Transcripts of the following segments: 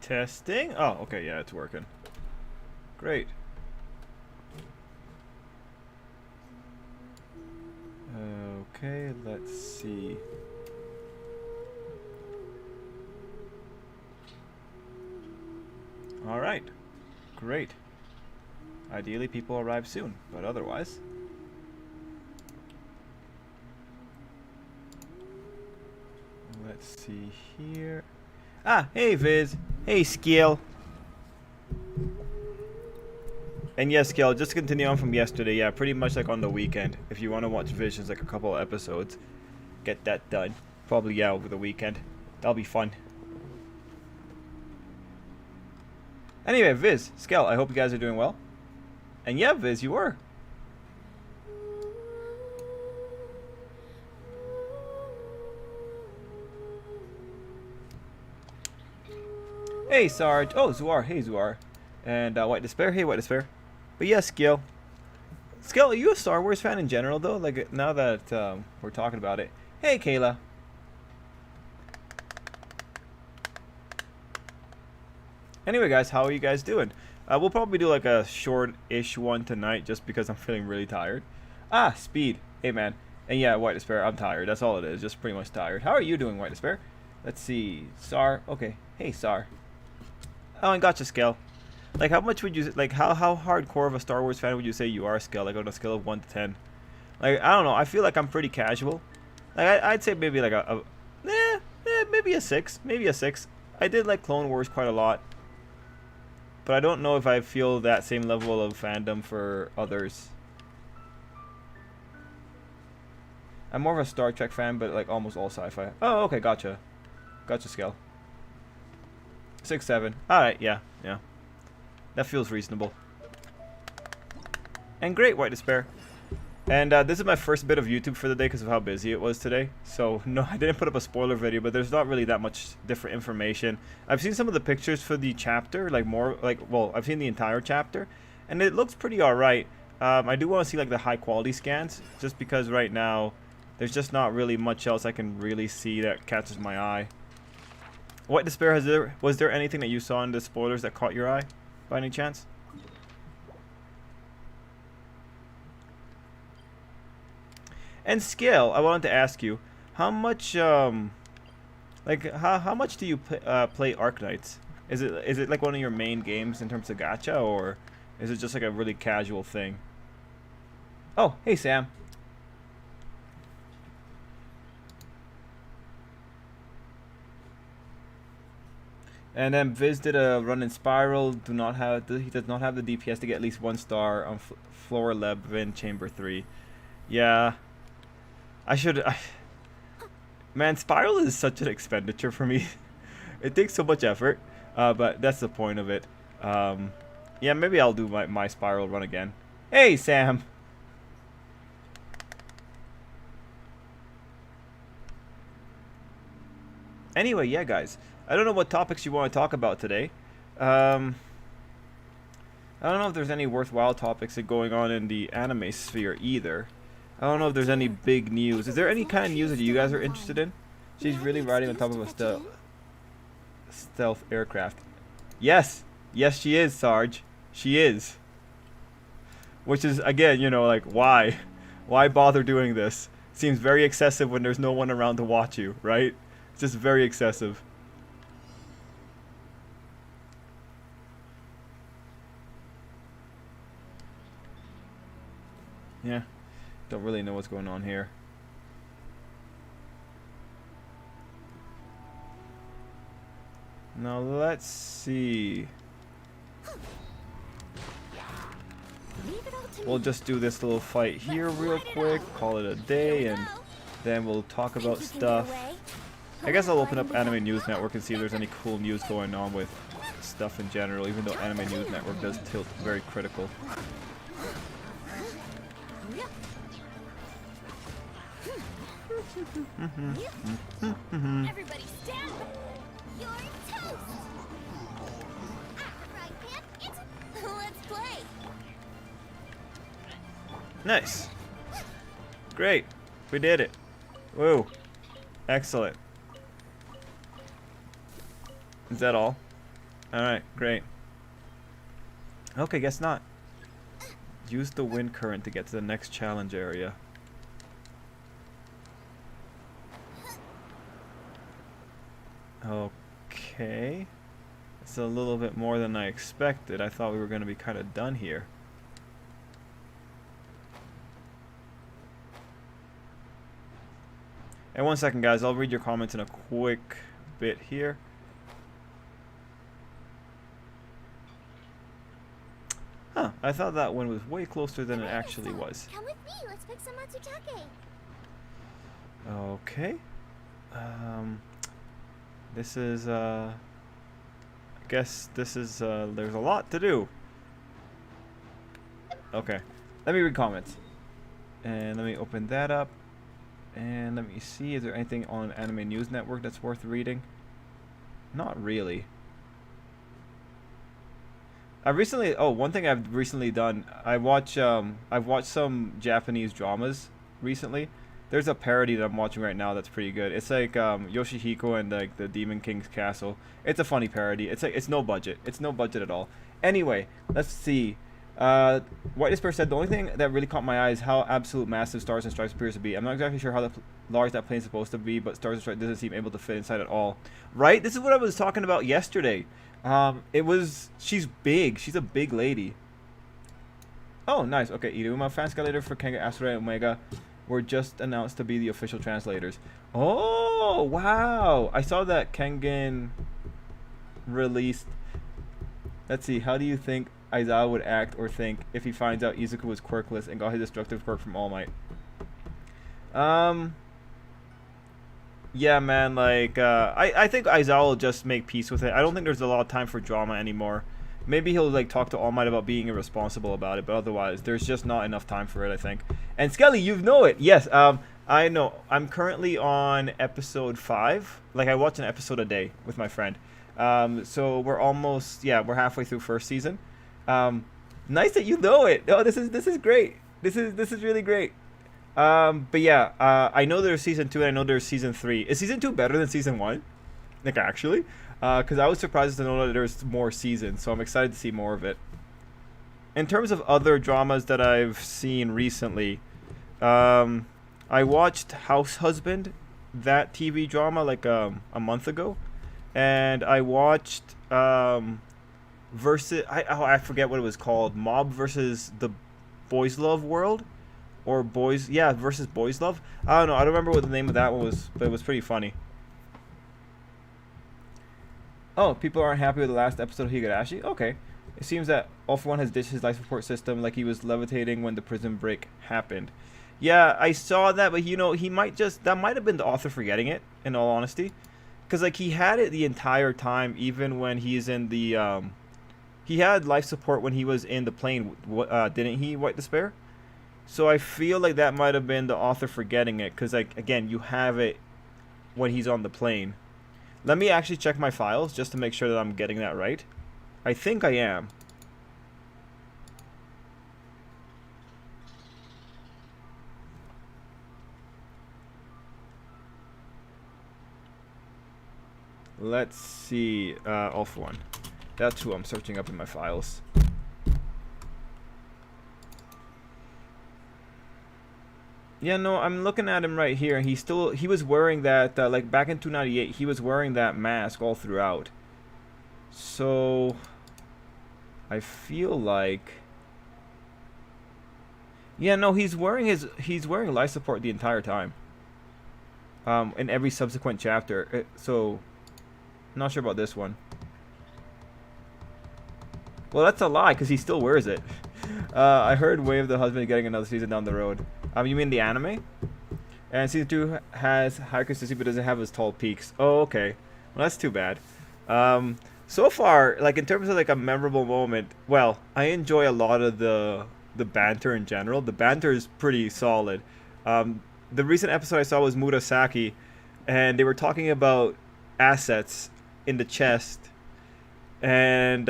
Testing. Oh, okay, yeah, it's working. Great. Okay, let's see. All right, great. Ideally, people arrive soon, but otherwise. Let's see here. Ah, hey Viz. Hey Skill. And yes, Skill, just to continue on from yesterday, yeah, pretty much like on the weekend. If you want to watch Visions, like a couple of episodes, get that done. Probably, yeah, over the weekend. That'll be fun. Anyway, Viz, Skill, I hope you guys are doing well. And yeah, Viz, you were. Hey, Sarge. Oh, Zuar. Hey, Zuar. And White Despair. Hey, White Despair. But yeah, Skill. Skill, are you a Star Wars fan in general, though? Like, now that we're talking about it. Hey, Kayla. Anyway, guys, how are you guys doing? We'll probably do like a short-ish one tonight just because I'm feeling really tired. Ah, Speed. Hey, man. And yeah, White Despair, I'm tired. That's all it is. Just pretty much tired. How are you doing, White Despair? Let's see. Sar. Okay. Hey, Sar. Oh, and gotcha, Skill. Like, how much would you, like, how hardcore of a Star Wars fan would you say you are, Skill? Like, on a scale of 1 to 10. Like, I don't know. I feel like I'm pretty casual. Like, I'd say maybe like maybe a 6. Maybe a 6. I did like Clone Wars quite a lot. But I don't know if I feel that same level of fandom for others. I'm more of a Star Trek fan, but like almost all sci-fi. Oh, okay, gotcha. Gotcha, Skill. 6, 7. Alright, yeah. That feels reasonable. And great, White Despair. And this is my first bit of YouTube for the day because of how busy it was today. So, no, I didn't put up a spoiler video, but there's not really that much different information. I've seen some of the pictures for the chapter, like more, like, well, I've seen the entire chapter, and it looks pretty alright. I do want to see, like, the high-quality scans, just because right now, there's just not really much else I can really see that catches my eye. What Despair, was there anything that you saw in the spoilers that caught your eye, by any chance? And Skill, I wanted to ask you, how much, like, how much do you play Arknights? Is it like one of your main games in terms of gacha, or is it just like a really casual thing? Oh, hey Sam. And then Viz did a run in Spiral. He does not have the DPS to get at least 1 star on floor 11, chamber 3. Yeah. Man, Spiral is such an expenditure for me. It takes so much effort, but that's the point of it. Yeah, maybe I'll do my Spiral run again. Hey, Sam! Anyway, yeah, guys. I don't know what topics you want to talk about today. I don't know if there's any worthwhile topics that are going on in the anime sphere either. I don't know if there's any big news. Is there any kind of news that you guys are interested in? She's really riding on top of a stealth aircraft. Yes! Yes, she is, Sarge. She is. Which is, again, you know, like, why? Why bother doing this? Seems very excessive when there's no one around to watch you, right? It's just very excessive. Yeah. Don't really know what's going on here. Now let's see. We'll just do this little fight here real quick, call it a day, and then we'll talk about stuff. I guess I'll open up Anime News Network and see if there's any cool news going on with stuff in general, even though Anime News Network does tilt very critical. Everybody stand by. You're toast. Right, Pip? Let's play. Nice. Great. We did it. Woo. Excellent. Is that all? Alright, great. Okay, guess not. Use the wind current to get to the next challenge area. Okay. It's a little bit more than I expected. I thought we were going to be kind of done here. And 1 second, guys. I'll read your comments in a quick bit here. Huh. I thought that one was way closer than it actually was. Come with me. Let's pick some matsutake. Okay. This is, I guess this is, there's a lot to do. Okay. Let me read comments. And let me open that up. And let me see, is there anything on Anime News Network that's worth reading? Not really. One thing I've recently done, I've watched some Japanese dramas recently. There's a parody that I'm watching right now that's pretty good. It's like Yoshihiko and like the Demon King's Castle. It's a funny parody. It's no budget. It's no budget at all. Anyway, let's see. White Despair said the only thing that really caught my eye is how absolute massive Stars and Stripes appears to be. I'm not exactly sure how large that plane's supposed to be, but Stars and Stripes doesn't seem able to fit inside at all. Right? This is what I was talking about yesterday. She's big. She's a big lady. Oh, nice. Okay, Iruma fan escalator for Kenga, Asura, and Omega were just announced to be the official translators. Oh, wow. I saw that Kengan released. Let's see. How do you think Aizawa would act or think if he finds out Izuku was quirkless and got his destructive quirk from All Might? Yeah, man, like, I think Aizawa will just make peace with it. I don't think there's a lot of time for drama anymore. Maybe he'll, like, talk to All Might about being irresponsible about it, but otherwise, there's just not enough time for it, I think. And Skelly, you know it! Yes, I know. I'm currently on episode 5. Like, I watch an episode a day with my friend. So we're almost, we're halfway through first season. Nice that you know it! Oh, this is great! This is really great! But yeah, I know there's season 2 and I know there's season 3. Is season 2 better than season 1? Like, actually? Because I was surprised to know that there's more seasons, so I'm excited to see more of it. In terms of other dramas that I've seen recently, I watched House Husband, that TV drama, like, a month ago. And I watched, I forget what it was called. Mob versus the Boys Love World? Or versus Boys Love. I don't know. I don't remember what the name of that one was, but it was pretty funny. Oh, people aren't happy with the last episode of Higurashi? Okay. It seems that All For One has ditched his life support system like he was levitating when the prison break happened. Yeah, I saw that, but he might that might have been the author forgetting it, in all honesty. Because, like, he had it the entire time, even when he's in the, he had life support when he was in the plane, didn't he, White Despair? So I feel like that might have been the author forgetting it, because, like, again, you have it when he's on the plane. Let me actually check my files just to make sure that I'm getting that right. I think I am. Let's see. All For One. That's who I'm searching up in my files. Yeah, no, I'm looking at him right here. He was wearing that, like, back in 298, he was wearing that mask all throughout. So, I feel like, yeah, no, he's wearing life support the entire time. In every subsequent chapter. So, not sure about this one. Well, that's a lie, because he still wears it. I heard Way of the Husband getting another season down the road. You mean the anime? And season 2 has higher consistency but doesn't have as tall peaks. Oh, okay. Well, that's too bad. So far, like, in terms of, like, a memorable moment, well, I enjoy a lot of the banter in general. The banter is pretty solid. The recent episode I saw was Murasaki, and they were talking about assets in the chest. And,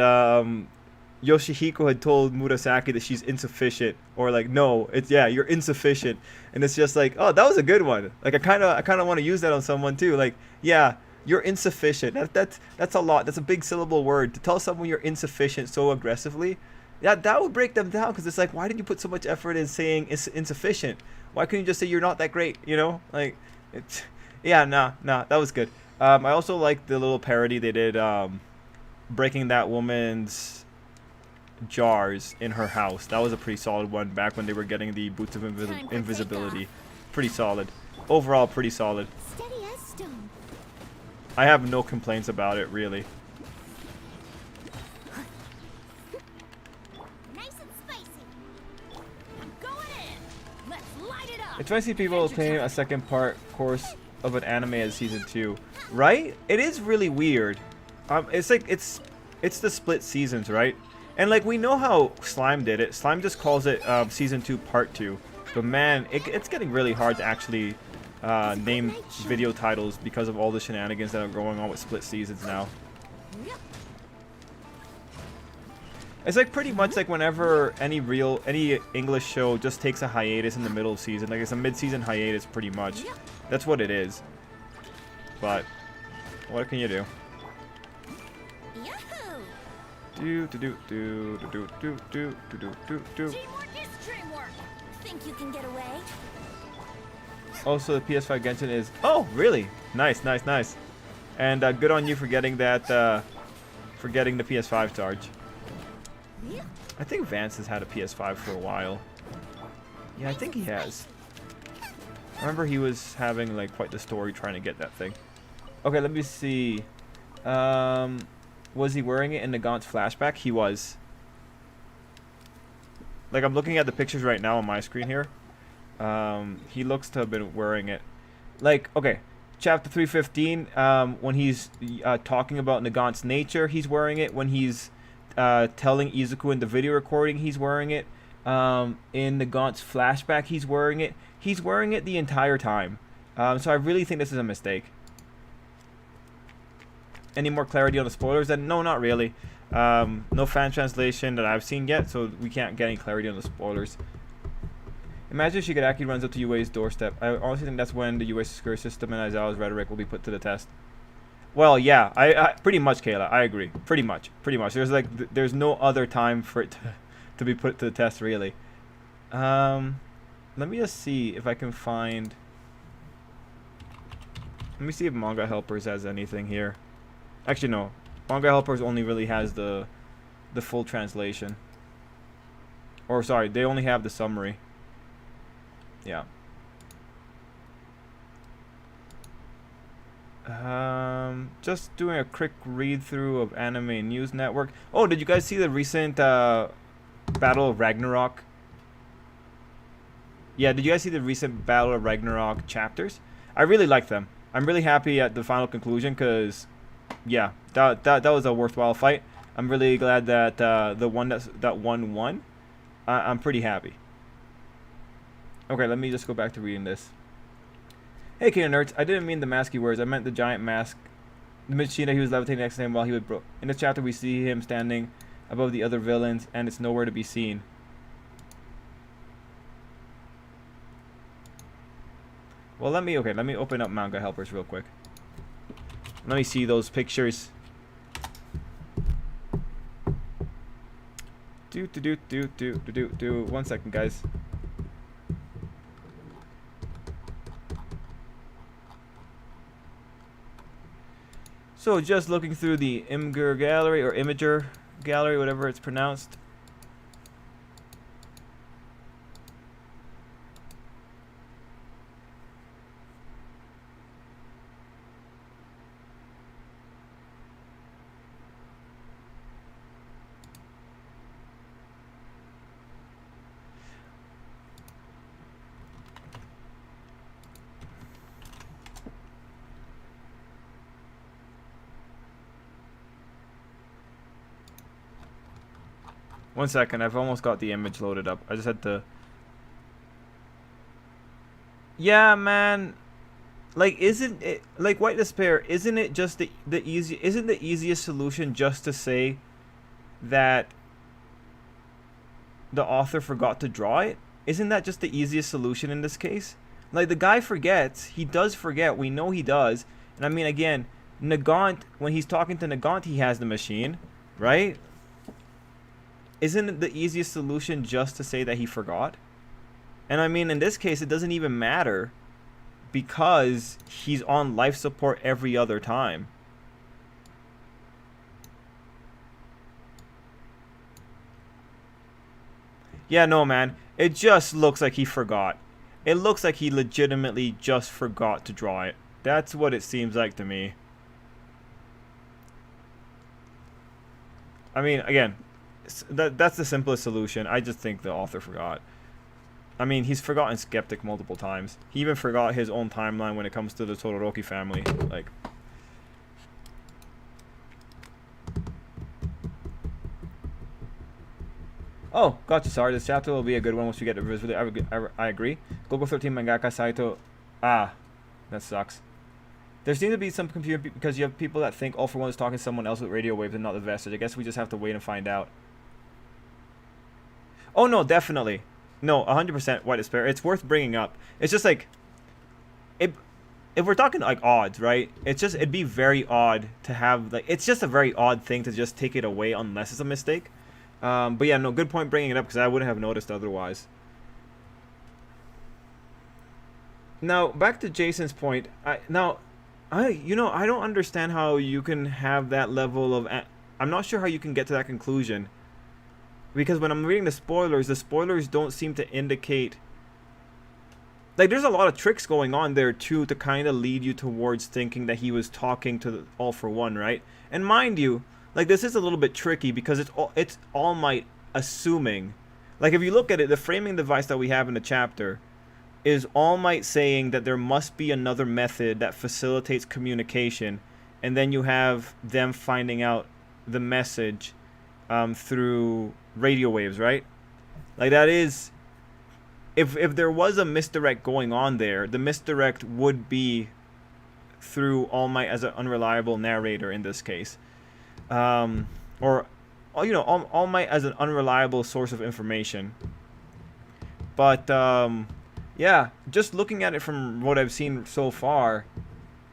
Yoshihiko had told Murasaki that she's insufficient, or like, no, you're insufficient, and it's just like, oh, that was a good one. Like, I kind of want to use that on someone too. Like, yeah, You're insufficient. That's a lot. That's a big syllable word. To tell someone you're insufficient so aggressively, that would break them down, because it's like, why did you put so much effort in saying it's insufficient? Why couldn't you just say you're not that great? You know, like, it's, yeah, nah, that was good. I also like the little parody they did, breaking that woman's jars in her house. That was a pretty solid one back when they were getting the boots of invisibility. Pretty solid. Overall, pretty solid. Steady as stone. I have no complaints about it, really. Nice and spicy. Going in. Let's light it up. It's funny to see people claim a second part course of an anime as season 2, right? It is really weird. It's like it's the split seasons, right? And like, we know how Slime did it. Slime just calls it season 2 part 2. But man, it's getting really hard to actually name video titles because of all the shenanigans that are going on with split seasons now. It's like pretty much like whenever any English show just takes a hiatus in the middle of season, like it's a mid-season hiatus pretty much. That's what it is. But what can you do? Yahoo! Do. Teamwork is dreamwork. Think you can get away? Also, the PS5 Genshin is... Oh, really? Nice. And good on you for getting that, for getting the PS5 charge. I think Vance has had a PS5 for a while. Yeah, I think he has. I remember he was having, like, quite the story trying to get that thing. Okay, let me see. Was he wearing it in the Gaunt's flashback? He was. Like, I'm looking at the pictures right now on my screen here. He looks to have been wearing it. Like, okay, chapter 315, when he's talking about Nagant's nature, he's wearing it. When he's telling Izuku in the video recording, he's wearing it. In Nagant's flashback, he's wearing it. He's wearing it the entire time. So I really think this is a mistake. Any more clarity on the spoilers? Then no, not really. No fan translation that I've seen yet, so we can't get any clarity on the spoilers. Imagine if Shigaraki runs up to UA's doorstep. I honestly think that's when the UA security system and Aizawa's rhetoric will be put to the test. Well, yeah, I pretty much, Kayla. I agree. Pretty much. There's like, there's no other time for it to be put to the test, really. Let me just see if I can find. Let me see if Manga Helpers has anything here. Actually, no. Manga Helpers only really has the full translation. Or sorry, they only have the summary. Yeah. Just doing a quick read through of Anime News Network. Oh, did you guys see the recent Battle of Ragnarok? Yeah, did you guys see the recent Battle of Ragnarok chapters? I really like them. I'm really happy at the final conclusion because, yeah, that was a worthwhile fight. I'm really glad that the one that won. I'm pretty happy. Okay, let me just go back to reading this. Hey, Kino Nerds, I didn't mean the masky words. I meant the giant mask. The machine that he was levitating next to him while he was broke. In this chapter, we see him standing above the other villains, and it's nowhere to be seen. Well, let me open up Manga Helpers real quick. Let me see those pictures. Do. 1 second, guys. So just looking through the Imgur gallery or Imager gallery, whatever it's pronounced. One second, I've almost got the image loaded up. I just had to. Yeah, man. Like, isn't it like White Despair? Isn't it just the easy? Isn't the easiest solution just to say that the author forgot to draw it? Isn't that just the easiest solution in this case? Like, the guy forgets. He does forget. We know he does. And I mean, again, Nagant, when he's talking to Nagant, he has the machine, right? Isn't it the easiest solution just to say that he forgot? And I mean, in this case, it doesn't even matter because he's on life support every other time. Yeah, no, man. It just looks like he forgot. It looks like he legitimately just forgot to draw it. That's what it seems like to me. I mean, again, that's the simplest solution. I just think the author forgot. I mean, he's forgotten Skeptic multiple times. He even forgot his own timeline when it comes to the Todoroki family. Like... Oh, gotcha, sorry. This chapter will be a good one once we get to really. I agree. Gogo 13 mangaka Saito. Ah, that sucks. There seems to be some confusion because you have people that think All for One is talking to someone else with radio waves and not the Vestige. I guess we just have to wait and find out. Oh no, definitely. No, 100% White Despair. It's worth bringing up. It's just like, if we're talking like odds, right? It'd be very odd to have like, it's just a very odd thing to just take it away unless it's a mistake. But yeah, no, good point bringing it up because I wouldn't have noticed otherwise. Now back to Jason's point. I don't understand how you can have that level of. I'm not sure how you can get to that conclusion. Because when I'm reading the spoilers don't seem to indicate. Like, there's a lot of tricks going on there too to kind of lead you towards thinking that he was talking to All for One, right? And mind you, like, this is a little bit tricky because it's All Might assuming. Like, if you look at it, the framing device that we have in the chapter is All Might saying that there must be another method that facilitates communication, and then you have them finding out the message through radio waves, right? Like, that is, if there was a misdirect going on there, the misdirect would be through All Might as an unreliable narrator in this case. Or, you know, All Might as an unreliable source of information. But, yeah, just looking at it from what I've seen so far,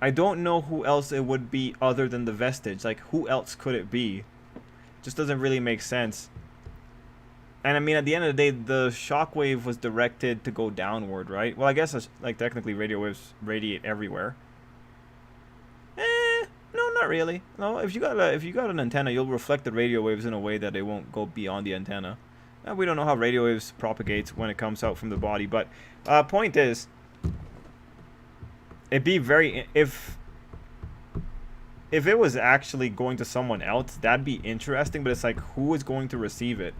I don't know who else it would be other than the Vestige. Like, who else could it be? Just doesn't really make sense. And I mean, at the end of the day, the shockwave was directed to go downward, right? Well, I guess like technically radio waves radiate everywhere. No, not really. No, if you got an antenna, you'll reflect the radio waves in a way that they won't go beyond the antenna. We don't know how radio waves propagates when it comes out from the body, but point is, it'd be very if it was actually going to someone else, that'd be interesting, but it's like, who is going to receive it?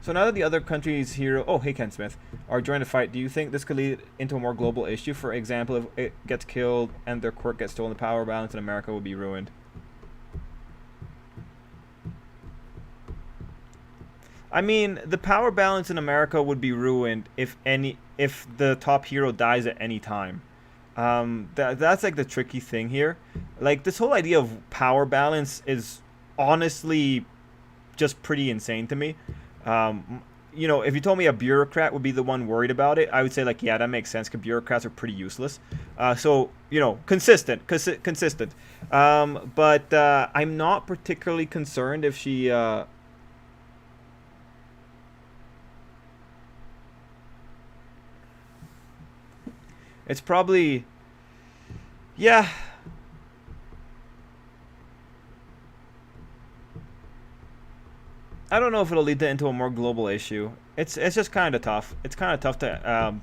So now that the other countries' hero, oh hey Ken Smith, are joining the fight, do you think this could lead into a more global issue? For example, if it gets killed and their quirk gets stolen, the power balance in America would be ruined. I mean, the power balance in America would be ruined if the top hero dies at any time. That's like the tricky thing here. Like, this whole idea of power balance is honestly just pretty insane to me. You know, if you told me a bureaucrat would be the one worried about it, I would say, like, yeah, that makes sense, because bureaucrats are pretty useless. So, you know, consistent. But I'm not particularly concerned if she it's probably, yeah. I don't know if it'll lead into a more global issue. It's just kind of tough. It's kind of tough to.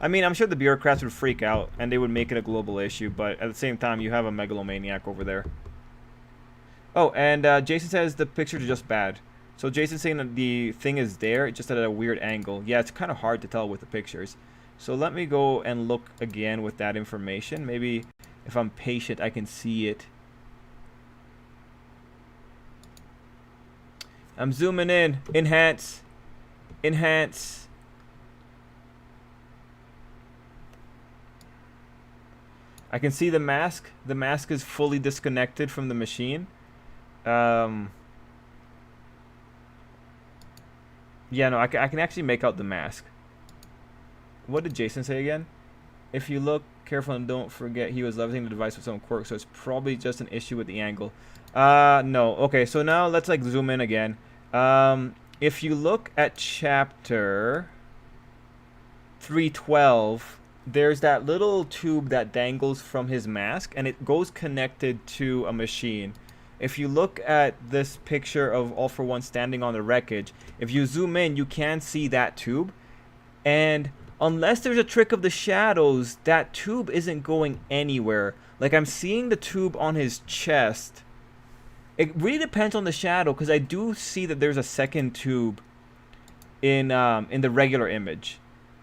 I mean, I'm sure the bureaucrats would freak out and they would make it a global issue, but at the same time, you have a megalomaniac over there. Oh, and Jason says the pictures are just bad. So Jason's saying that the thing is there, it's just at a weird angle. Yeah, it's kind of hard to tell with the pictures. So let me go and look again with that information. Maybe if I'm patient, I can see it. I'm zooming in. Enhance. Enhance. I can see the mask. The mask is fully disconnected from the machine. Yeah, no, I can actually make out the mask. What did Jason say again? If you look careful and don't forget, he was levitating the device with some quirk, so it's probably just an issue with the angle. No. Okay, so now let's like zoom in again. If you look at chapter 312, there's that little tube that dangles from his mask, and it goes connected to a machine. If you look at this picture of All For One standing on the wreckage, if you zoom in, you can see that tube. And unless there's a trick of the shadows, that tube isn't going anywhere. Like, I'm seeing the tube on his chest. It really depends on the shadow, because I do see that there's a second tube in the regular image.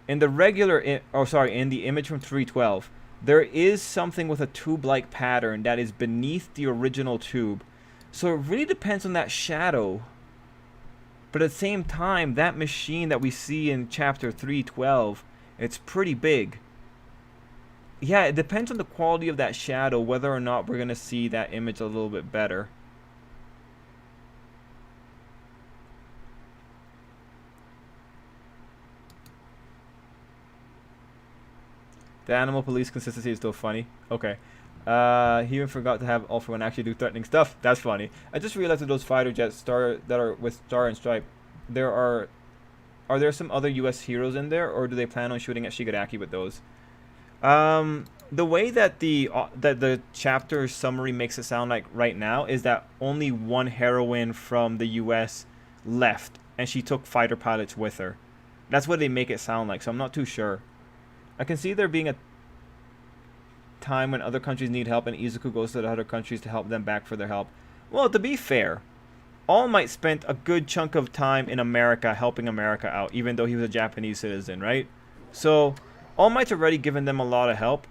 In the in the image from 312, there is something with a tube-like pattern that is beneath the original tube. So it really depends on that shadow. But at the same time, that machine that we see in chapter 312, it's pretty big. Yeah, it depends on the quality of that shadow, whether or not we're going to see that image a little bit better. The animal police consistency is still funny. Okay. He even forgot to have All For One actually do threatening stuff. That's funny. I just realized that those fighter jets that are with Star and Stripe, are there some other U.S. heroes in there, or do they plan on shooting at Shigaraki with those? The way that the chapter summary makes it sound like right now is that only one heroine from the U.S. left, and she took fighter pilots with her. That's what they make it sound like, so I'm not too sure. I can see there being a time when other countries need help and Izuku goes to the other countries to help them back for their help. Well, to be fair, All Might spent a good chunk of time in America helping America out, even though he was a Japanese citizen, right? So, All Might's already given them a lot of help.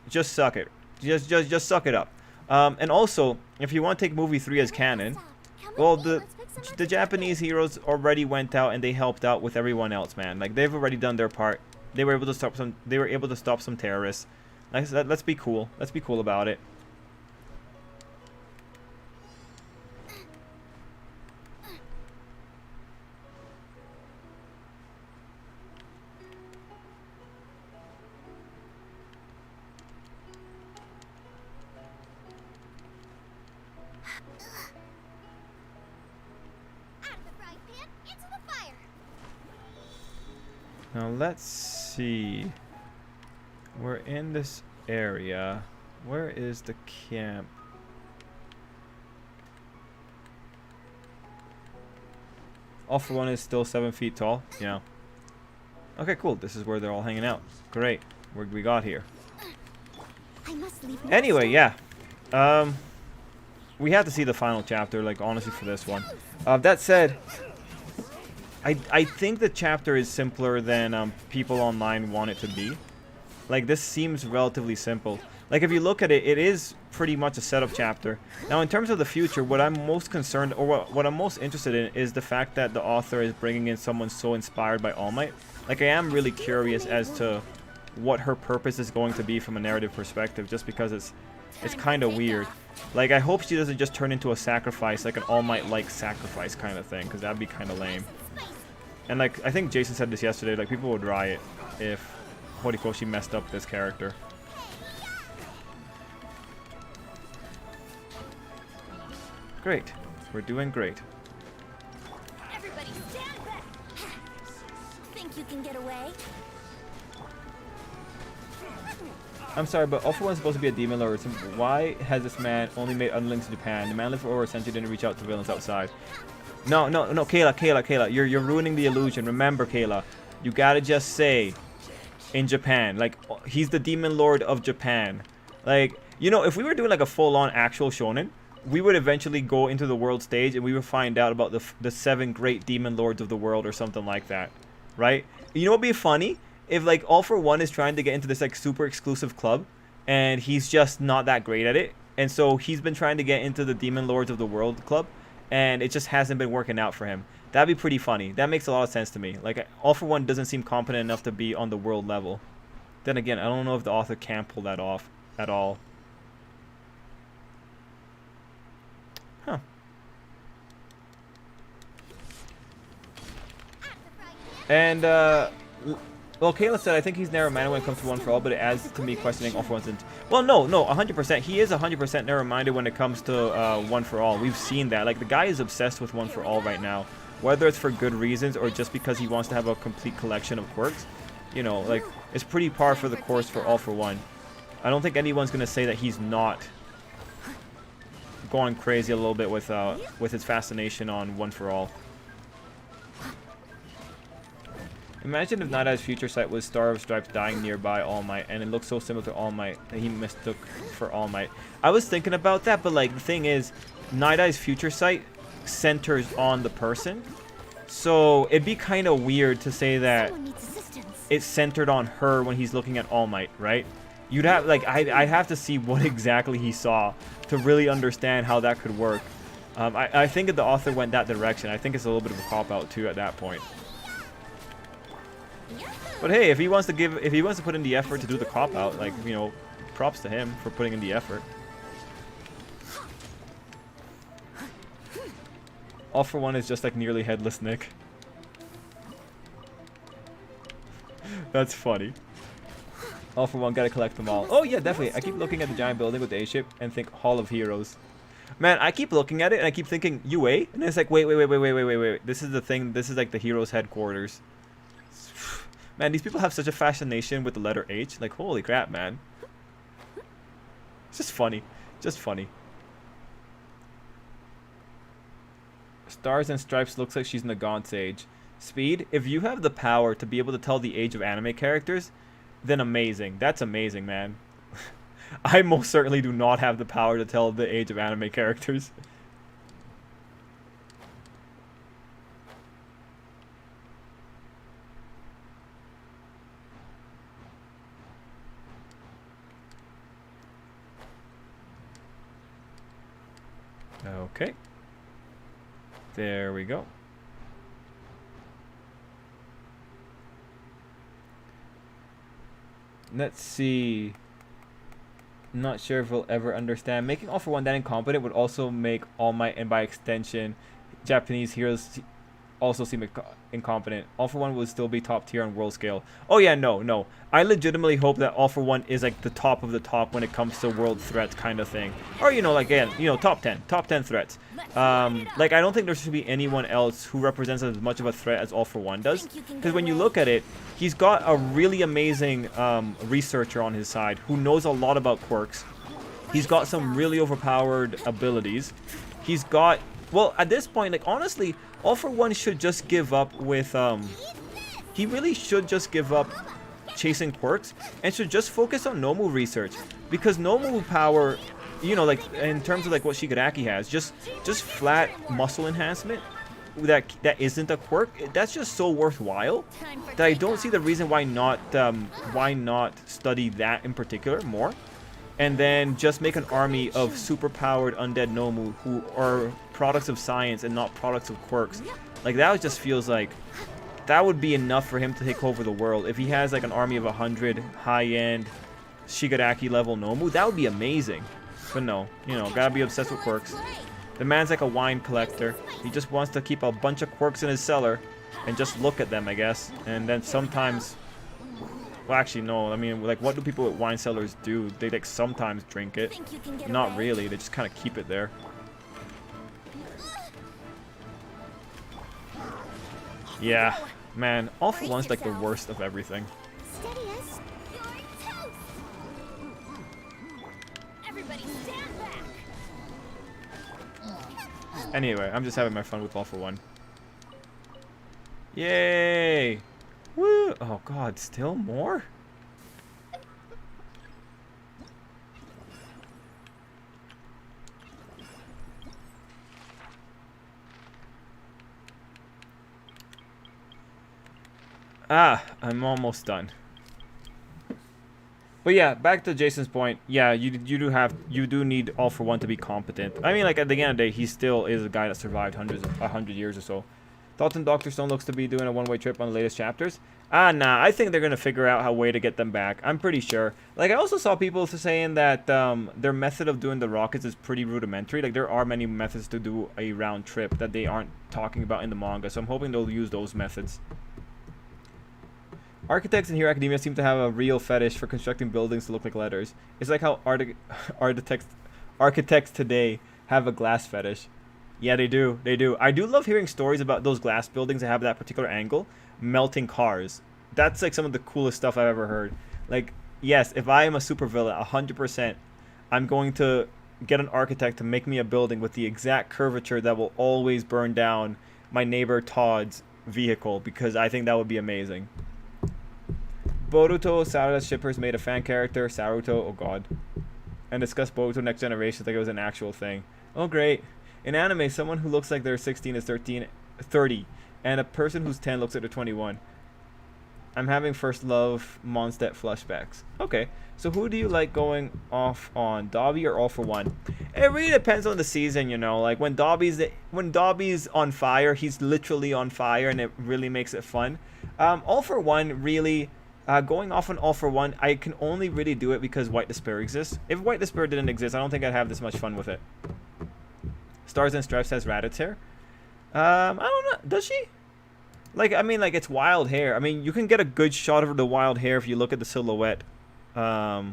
Just suck it. Just suck it up. And also, if you want to take movie 3 as canon, well, the Japanese heroes already went out and they helped out with everyone else, man. Like, they've already done their part. They were able to stop some. They were able to stop some terrorists. Let's be cool. Let's be cool about it. Out of the frying pan, into the fire. Now let's see. We're in this area. Where is the camp? All For One is still 7 feet tall. Yeah. Okay, cool. This is where they're all hanging out. Great. What we got here? I must leave. Anyway, yeah. We have to see the final chapter, like, honestly, for this one. That said, I think the chapter is simpler than people online want it to be. Like, this seems relatively simple. Like, if you look at it, it is pretty much a setup chapter. Now, in terms of the future, what I'm most concerned, or what I'm most interested in, is the fact that the author is bringing in someone so inspired by All Might. Like, I am really curious as to what her purpose is going to be from a narrative perspective, just because it's kind of weird. Like, I hope she doesn't just turn into a sacrifice, like an All Might-like sacrifice kind of thing, because that'd be kind of lame. And, like, I think Jason said this yesterday, like, people would riot if Horikoshi messed up this character. Great. We're doing great. Everybody stand back. Think you can get away? I'm sorry, but All For One is supposed to be a demon lord. So why has this man only made underlings in Japan? The man lived for over a century, didn't reach out to villains outside. No, Kayla. You're ruining the illusion. Remember, Kayla, you gotta just say in Japan. Like, he's the demon lord of Japan. Like, you know, if we were doing like a full-on actual shonen, we would eventually go into the world stage and we would find out about the 7 great demon lords of the world or something like that, right? You know what'd be funny? If like All For One is trying to get into this like super exclusive club and he's just not that great at it, and so he's been trying to get into the demon lords of the world club and it just hasn't been working out for him. That'd be pretty funny. That makes a lot of sense to me. Like, All For One doesn't seem competent enough to be on the world level. Then again, I don't know if the author can pull that off at all. Huh. And Well, Kayla said, I think he's narrow-minded when it comes to One for All, but it adds to me questioning All for One's... Well, no, 100%. He is 100% narrow-minded when it comes to One for All. We've seen that. Like, the guy is obsessed with One for All right now. Whether it's for good reasons or just because he wants to have a complete collection of quirks. You know, like, it's pretty par for the course for All for One. I don't think anyone's going to say that he's not going crazy a little bit with his fascination on One for All. Imagine if Night Eye's future sight was Star of Stripes dying nearby All Might, and it looked so similar to All Might that he mistook for All Might. I was thinking about that, but like the thing is, Night Eye's future sight centers on the person, so it'd be kind of weird to say that it's centered on her when he's looking at All Might, right? You'd have like I'd have to see what exactly he saw to really understand how that could work. I think if the author went that direction, I think it's a little bit of a cop-out too at that point. But hey, if he wants to put in the effort to do the cop out, like, you know, props to him for putting in the effort. All for One is just like nearly headless Nick. That's funny. All for One, gotta collect them all. Oh yeah, definitely. I keep looking at the giant building with the A-ship and think Hall of Heroes. Man, I keep looking at it and I keep thinking UA, and it's like wait. This is the thing. This is like the heroes' headquarters. Man, these people have such a fascination with the letter H. Like, holy crap, man. It's just funny. Just funny. Stars and Stripes looks like she's in the Gaunt's age. Speed, if you have the power to be able to tell the age of anime characters, then amazing. That's amazing, man. I most certainly do not have the power to tell the age of anime characters. Okay. There we go. Let's see. Not sure if we'll ever understand. Making All for One that incompetent would also make All Might, and by extension, Japanese heroes also seem incompetent. All for One would still be top tier on world scale. Oh yeah, no. I legitimately hope that All for One is like the top of the top when it comes to world threats kind of thing. Or, you know, like, again, you know, top 10 threats. Like, I don't think there should be anyone else who represents as much of a threat as All for One does. Because when you look at it, he's got a really amazing researcher on his side who knows a lot about quirks. He's got some really overpowered abilities. He's got, well, at this point, like, honestly, All for One should just give up with, he really should just give up chasing quirks and should just focus on Nomu research, because Nomu power, you know, like, in terms of like what Shigaraki has, just flat muscle enhancement that isn't a quirk, that's just so worthwhile that I don't see the reason why not study that in particular more, and then just make an army of super powered undead Nomu who are products of science and not products of quirks. Like, that just feels like that would be enough for him to take over the world. If he has like an army of 100 high-end Shigaraki level Nomu, that would be amazing. But no, you know, gotta be obsessed with quirks. The man's like a wine collector. He just wants to keep a bunch of quirks in his cellar and just look at them, I guess. And then sometimes, well, actually no, I mean, like, what do people with wine cellars do? They like sometimes drink it. Not really, they just kind of keep it there. Yeah, man, All for One's like the worst of everything. Steady us. You're toast. Everybody stand back. Anyway, I'm just having my fun with All for One. Yay! Woo! Oh god, still more? Ah, I'm almost done. But yeah, back to Jason's point. Yeah, you do need All for One to be competent. I mean, like, at the end of the day, he still is a guy that survived 100 years or so. Dalton Dr. Stone looks to be doing a one-way trip on the latest chapters. Nah, I think they're gonna figure out a way to get them back. I'm pretty sure. Like, I also saw people saying that their method of doing the rockets is pretty rudimentary. Like, there are many methods to do a round trip that they aren't talking about in the manga, so I'm hoping they'll use those methods. Architects in Hero Academia seem to have a real fetish for constructing buildings to look like letters. It's like how architects today have a glass fetish. Yeah, they do. They do. I do love hearing stories about those glass buildings that have that particular angle melting cars. That's like some of the coolest stuff I've ever heard. Like, yes, if I am a supervillain, 100%, I'm going to get an architect to make me a building with the exact curvature that will always burn down my neighbor Todd's vehicle, because I think that would be amazing. Boruto Sarada's shippers made a fan character, Saruto, oh god, and discussed Boruto Next Generation like it was an actual thing. Oh great. In anime, someone who looks like they're 16 is 30, and a person who's 10 looks like they're 21. I'm having first love Mondstadt flashbacks. Okay, so who do you like going off on, Dobby or All for One? It really depends on the season, you know. Like when Dobby's on fire, he's literally on fire, and it really makes it fun. All for One really. Going off on All for One, I can only really do it because White Despair exists. If White Despair didn't exist, I don't think I'd have this much fun with it. Stars and Stripes has Raditz hair. I don't know. Does she? Like, I mean, like, it's wild hair. I mean, you can get a good shot of the wild hair if you look at the silhouette. Let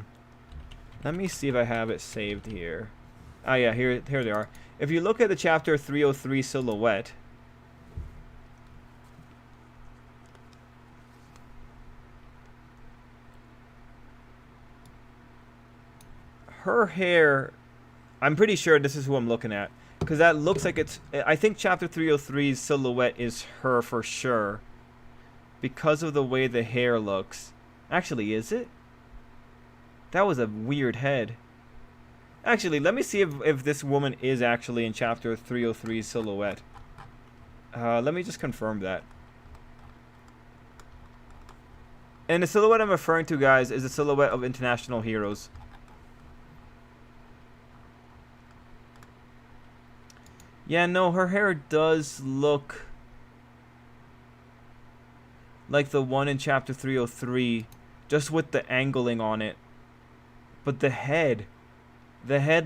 me see if I have it saved here. Oh, yeah, here they are. If you look at the Chapter 303 silhouette... her hair, I'm pretty sure this is who I'm looking at, because that looks like it's, I think Chapter 303's silhouette is her for sure, because of the way the hair looks. Actually, is it? That was a weird head. Actually, let me see if this woman is actually in Chapter 303's silhouette. Let me just confirm that. And the silhouette I'm referring to, guys, is the silhouette of International Heroes. Yeah, no, her hair does look like the one in Chapter 303, just with the angling on it. But the head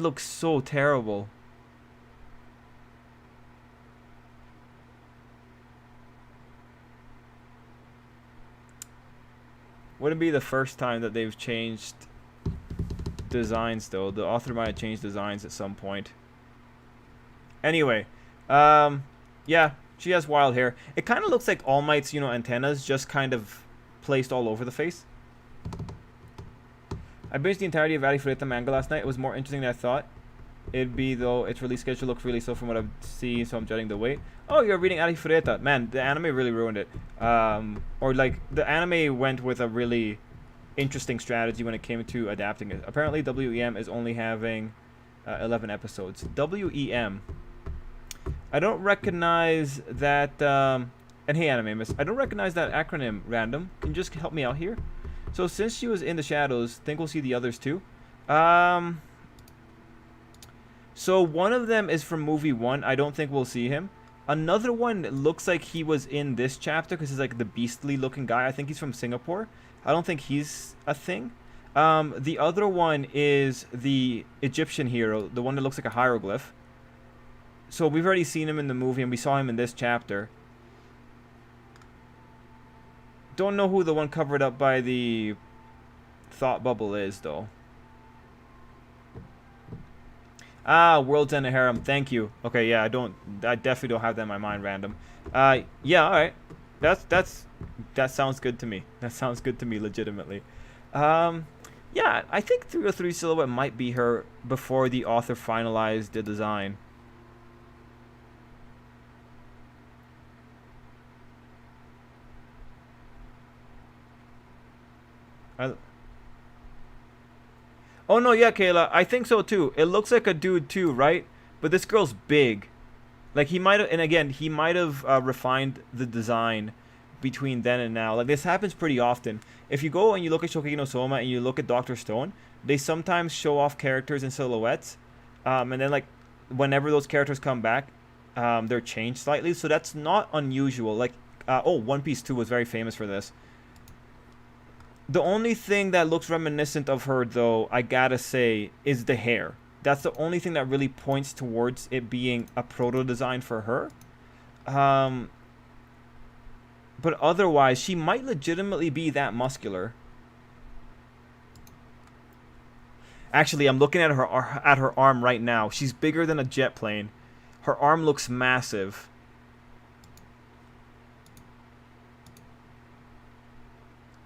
looks so terrible. Wouldn't be the first time that they've changed designs, though. The author might have changed designs at some point. Anyway, yeah, she has wild hair. It kind of looks like All Might's, you know, antennas, just kind of placed all over the face. I binged the entirety of Arifureta manga last night. It was more interesting than I thought it'd be, though. Its release schedule looked really slow from what I've seen, so I'm judging the wait. Oh, you're reading Arifureta. Man, the anime really ruined it. Or, like, the anime went with a really interesting strategy when it came to adapting it. Apparently, WEM is only having 11 episodes. WEM. I don't recognize that, and hey, Anime Miss, I don't recognize that acronym, Random. Can you just help me out here? So, since she was in the shadows, think we'll see the others too? So, one of them is from movie 1. I don't think we'll see him. Another one looks like he was in this chapter, because he's like the beastly looking guy. I think he's from Singapore. I don't think he's a thing. The other one is the Egyptian hero, the one that looks like a hieroglyph. So we've already seen him in the movie, and we saw him in this chapter. Don't know who the one covered up by the thought bubble is, though. Ah, World's End Harem. Thank you. Okay, yeah, I definitely don't have that in my mind, Random. Yeah, all right. That sounds good to me. That sounds good to me, legitimately. Yeah, I think 303 silhouette might be her before the author finalized the design. Oh no, yeah, Kayla, I think so too. It looks like a dude too, right? But this girl's big. Like he might have, and again, he might have refined the design between then and now. Like this happens pretty often. If you go and you look at Shokugeki no Soma and you look at Dr. Stone, they sometimes show off characters in silhouettes, and then like whenever those characters come back, they're changed slightly. So that's not unusual. Like, oh, One Piece 2 was very famous for this. The only thing that looks reminiscent of her, though, I gotta say, is the hair. That's the only thing that really points towards it being a proto design for her. But otherwise, she might legitimately be that muscular. Actually, I'm looking at her arm right now. She's bigger than a jet plane. Her arm looks massive.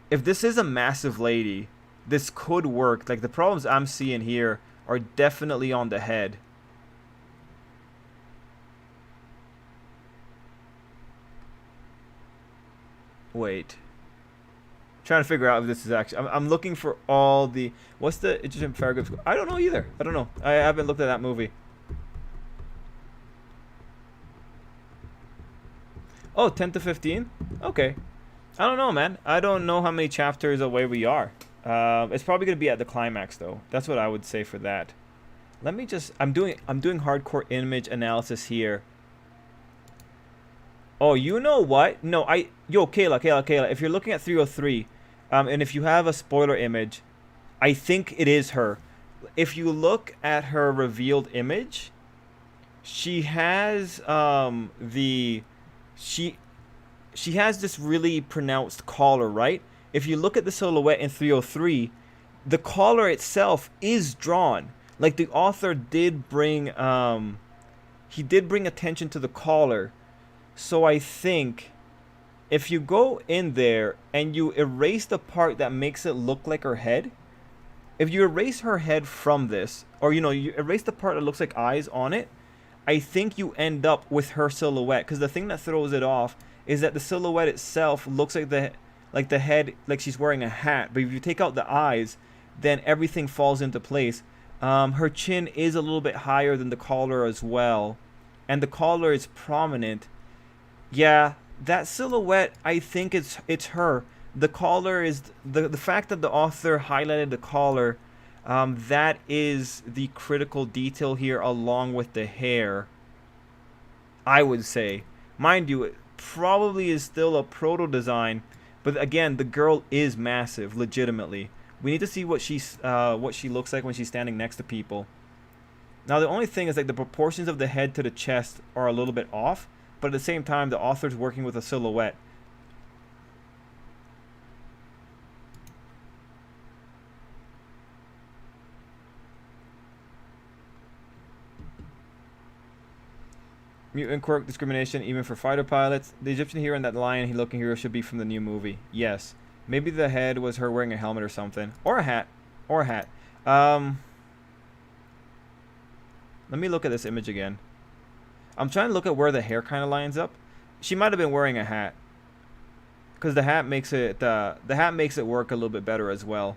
If this is a massive lady, this could work. Like, the problems I'm seeing here are definitely on the head. Wait. Trying to figure out if this is actually... I'm looking for all the... What's the Egyptian paragraphs? I don't know either. I don't know. I haven't looked at that movie. Oh, 10 to 15? Okay. I don't know, man. I don't know how many chapters away we are. It's probably going to be at the climax, though. That's what I would say for that. Let me just... I'm doing hardcore image analysis here. Oh, you know what? No, Yo, Kayla. If you're looking at 303, and if you have a spoiler image, I think it is her. If you look at her revealed image, she has she has this really pronounced collar, right? If you look at the silhouette in 303, the collar itself is drawn. Like, the author did bring he did bring attention to the collar. So I think if you go in there and you erase the part that makes it look like her head, if you erase her head from this, or you erase the part that looks like eyes on it, I think you end up with her silhouette. Because the thing that throws it off is that the silhouette itself looks like the head, like she's wearing a hat. But if you take out the eyes, then everything falls into place. Her chin is a little bit higher than the collar as well, and the collar is prominent. Yeah, that silhouette, I think it's her. The collar is the fact that the author highlighted the collar. That is the critical detail here, along with the hair, I would say. Mind you, it probably is still a proto design, but again, the girl is massive, legitimately. We need to see what she looks like when she's standing next to people. Now, the only thing is, like, the proportions of the head to the chest are a little bit off, but at the same time, the author's working with a silhouette. Mutant quirk discrimination even for fighter pilots. The Egyptian hero and that lion-looking hero should be from the new movie. Yes. Maybe the head was her wearing a helmet or something. Or a hat. Let me look at this image again. I'm trying to look at where the hair kind of lines up. She might have been wearing a hat, because the hat makes it work a little bit better as well.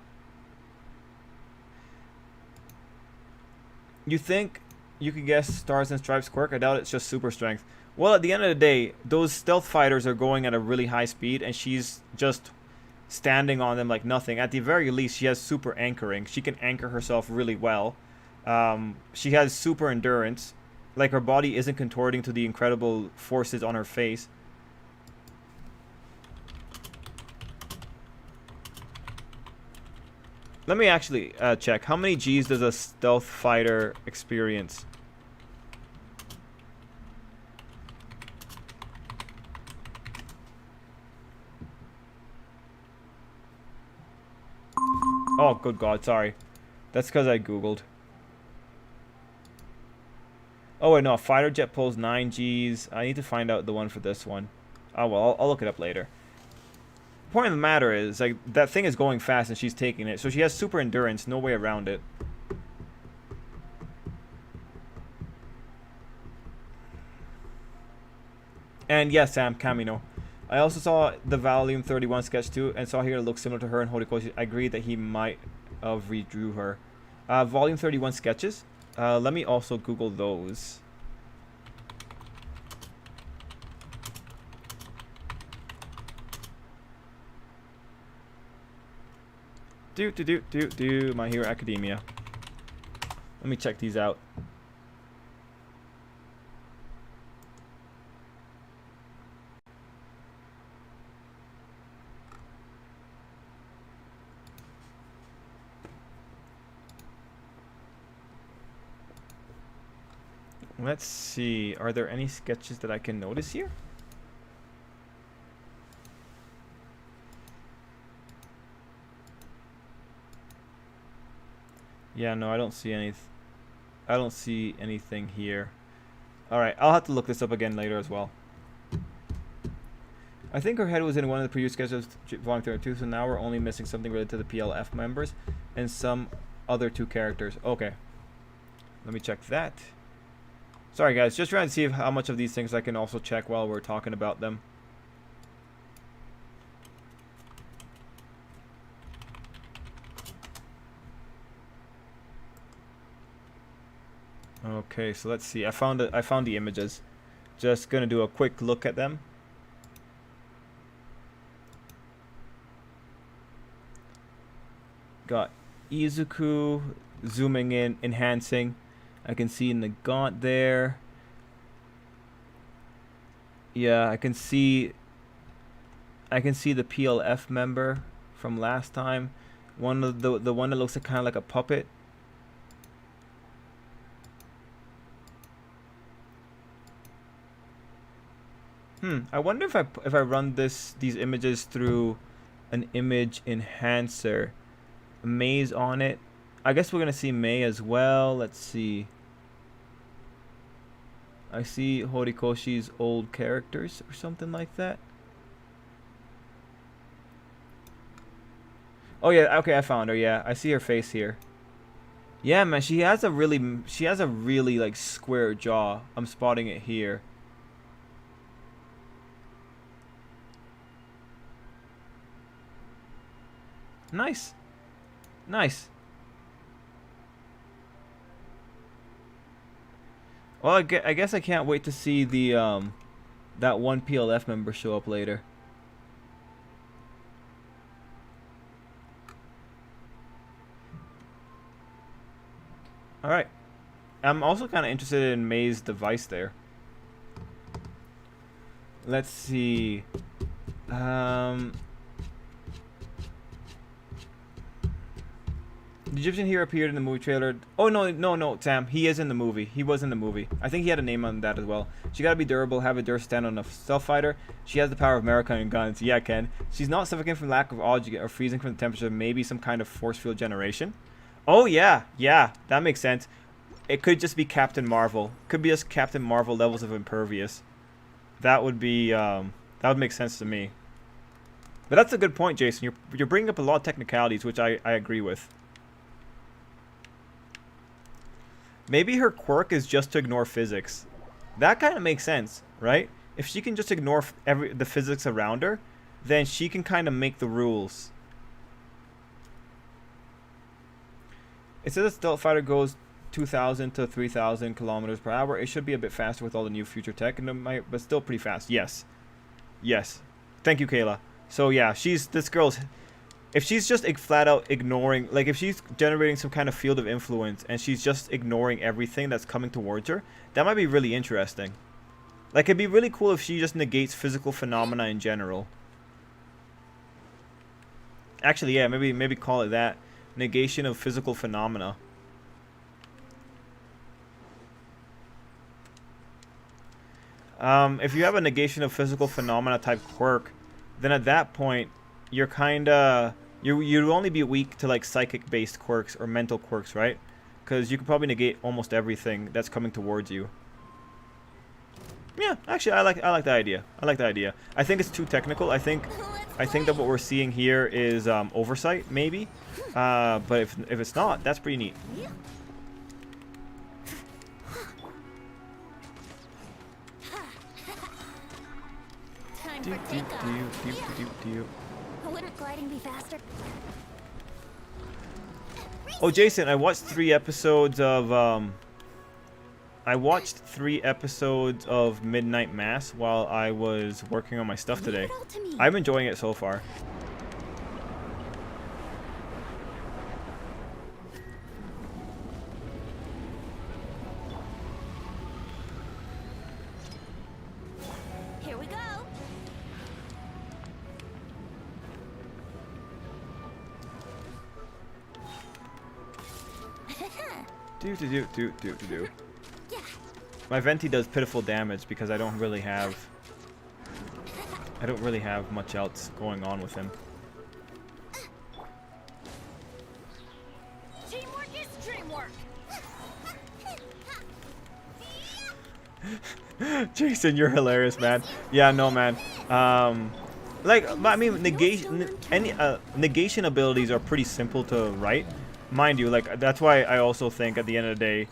You think you could guess Stars and Stripes quirk? I doubt it's just super strength. Well, at the end of the day, those stealth fighters are going at a really high speed, and she's just standing on them like nothing. At the very least, she has super anchoring. She can anchor herself really well. She has super endurance. Like, her body isn't contorting to the incredible forces on her face. Let me actually check. How many G's does a stealth fighter experience? Oh, good God, sorry. That's because I Googled. Oh, wait, no. A fighter jet pulls 9 Gs. I need to find out the one for this one. Oh, well, I'll look it up later. The point of the matter is, like, that thing is going fast and she's taking it. So she has super endurance. No way around it. And yes, Sam, Camino. I also saw the Volume 31 sketch too, and saw here it looks similar to her and Horikoshi. I agree that he might have redrew her. Volume 31 sketches. Let me also Google those. My Hero Academia. Let me check these out. Let's see. Are there any sketches that I can notice here? Yeah, no, I don't see anything here. All right, I'll have to look this up again later as well. I think her head was in one of the previous schedules, Volume 32, so now we're only missing something related to the PLF members and some other 2 characters. Okay. Let me check that. Sorry, guys. Just trying to see how much of these things I can also check while we're talking about them. Okay, so let's see. I found the images. Just gonna do a quick look at them. Got Izuku zooming in, enhancing. I can see Nagant there. Yeah, I can see the PLF member from last time. One of the one that looks like kind of like a puppet. I wonder if I run these images through an image enhancer. May's on it. I guess we're gonna see May as well. Let's see. I see Horikoshi's old characters or something like that. Oh yeah, okay, I found her. Yeah, I see her face here. Yeah, man, she has a really like square jaw. I'm spotting it here. Nice. Nice. Well, I guess I can't wait to see the that one PLF member show up later. All right. I'm also kind of interested in May's device there. Let's see. The Egyptian hero appeared in the movie trailer. Oh, no, Sam. He is in the movie. He was in the movie. I think he had a name on that as well. She gotta be durable, have a Dur stand on a stealth fighter. She has the power of American and guns. Yeah, Ken. She's not suffocating from lack of oxygen or freezing from the temperature. Maybe some kind of force field generation. Oh, yeah. Yeah, that makes sense. It could just be Captain Marvel. Could be just Captain Marvel levels of impervious. That would be, that would make sense to me. But that's a good point, Jason. You're bringing up a lot of technicalities, which I agree with. Maybe her quirk is just to ignore physics. That kind of makes sense, right? If she can just ignore the physics around her, then she can kind of make the rules. It says the stealth fighter goes 2,000 to 3,000 kilometers per hour. It should be a bit faster with all the new future tech, and it might, but still pretty fast. Yes. Yes. Thank you, Kayla. So yeah, this girl's... If she's just flat out ignoring, like if she's generating some kind of field of influence and she's just ignoring everything that's coming towards her, that might be really interesting. Like it'd be really cool if she just negates physical phenomena in general. Actually, yeah, maybe call it that. Negation of physical phenomena. If you have a negation of physical phenomena type quirk, then at that point, you're kinda... You'd only be weak to like psychic based quirks or mental quirks, right? Because you could probably negate almost everything that's coming towards you. Yeah, actually, I like that idea. I like that idea. I think it's too technical. I think that what we're seeing here is oversight, maybe. But if it's not, that's pretty neat. Time for takeoff. Wouldn't gliding be faster? Oh, Jason, I watched 3 episodes of Midnight Mass while I was working on my stuff today. I'm enjoying it so far. Here we go. Do. My Venti does pitiful damage because I don't really have much else going on with him. Teamwork is dream work. Jason, you're hilarious, man. Yeah, no, man. Like, I mean, negation abilities are pretty simple to write, mind you. Like, that's why I also think at the end of the day,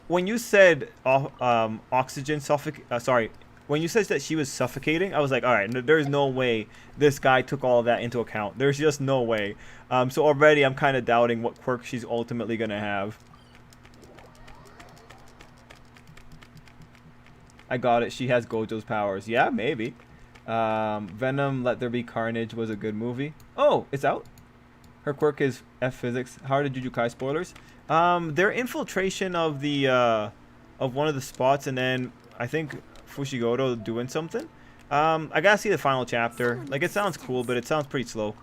when you said oxygen sorry, when you said that she was suffocating, I was like, all right, there's no way this guy took all of that into account. There's just no way. So already I'm kind of doubting what quirk she's ultimately gonna have. I got it. She has Gojo's powers. Yeah, maybe. Venom, Let There Be Carnage was a good movie. Oh, it's out? Her quirk is F physics. How did Jujutsu Kai spoilers? Their infiltration of the of one of the spots, and then I think Fushiguro doing something. I gotta see the final chapter. Like, it sounds cool, but it sounds pretty slow.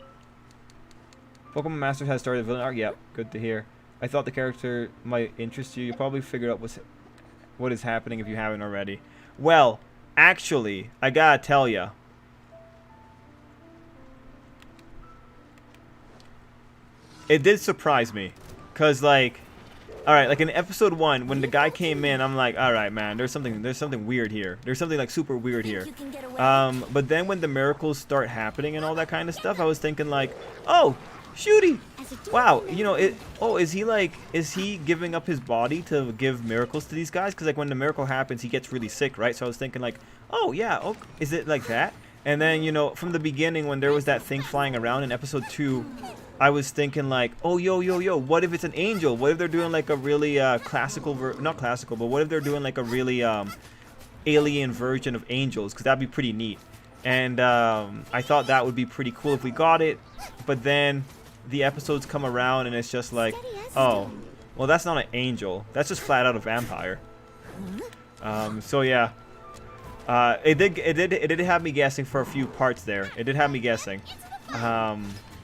Pokemon Masters has started villain arc. Yep, good to hear. I thought the character might interest you. You probably figured out what is happening if you haven't already. Well, actually, I gotta tell ya. It did surprise me. Because, like, alright, like in episode 1, when the guy came in, I'm like, alright, man, there's something weird here. There's something, like, super weird here. But then when the miracles start happening and all that kind of stuff, I was thinking, like, oh, Shooty! Wow, you know, is he giving up his body to give miracles to these guys? Because, like, when the miracle happens, he gets really sick, right? So I was thinking, like, oh, yeah, oh, is it like that? And then, you know, from the beginning, when there was that thing flying around in episode 2, I was thinking, like, oh, yo, what if it's an angel? What if they're doing, like, a really classical, not classical, but what if they're doing, like, a really alien version of angels? Because that'd be pretty neat. And I thought that would be pretty cool if we got it. But then the episodes come around and it's just like, oh, well, that's not an angel. That's just flat out a vampire. So yeah, it did have me guessing for a few parts there. It did have me guessing,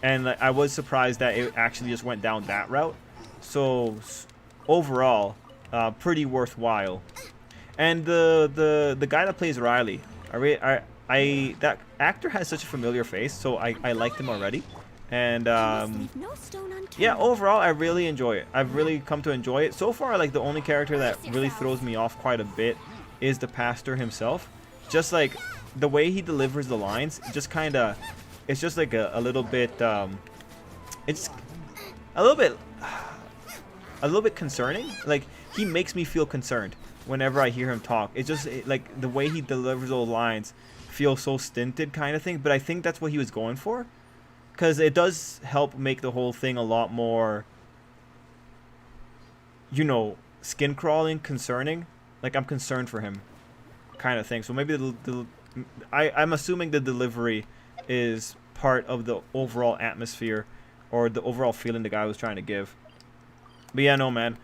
and I was surprised that it actually just went down that route. So overall, pretty worthwhile. And the guy that plays Riley, that actor has such a familiar face, so I liked him already. And yeah, overall I really enjoy it. I've really come to enjoy it. So far, like, the only character that really throws me off quite a bit is the pastor himself. Just like the way he delivers the lines, just kind of, it's just like a little bit it's a little bit concerning. Like, he makes me feel concerned whenever I hear him talk. It's just like the way he delivers those lines feels so stinted kind of thing, but I think that's what he was going for. Because it does help make the whole thing a lot more, you know, skin crawling, concerning. Like, I'm concerned for him, kind of thing. So maybe I'm assuming the delivery is part of the overall atmosphere or the overall feeling the guy was trying to give. But yeah, no, man,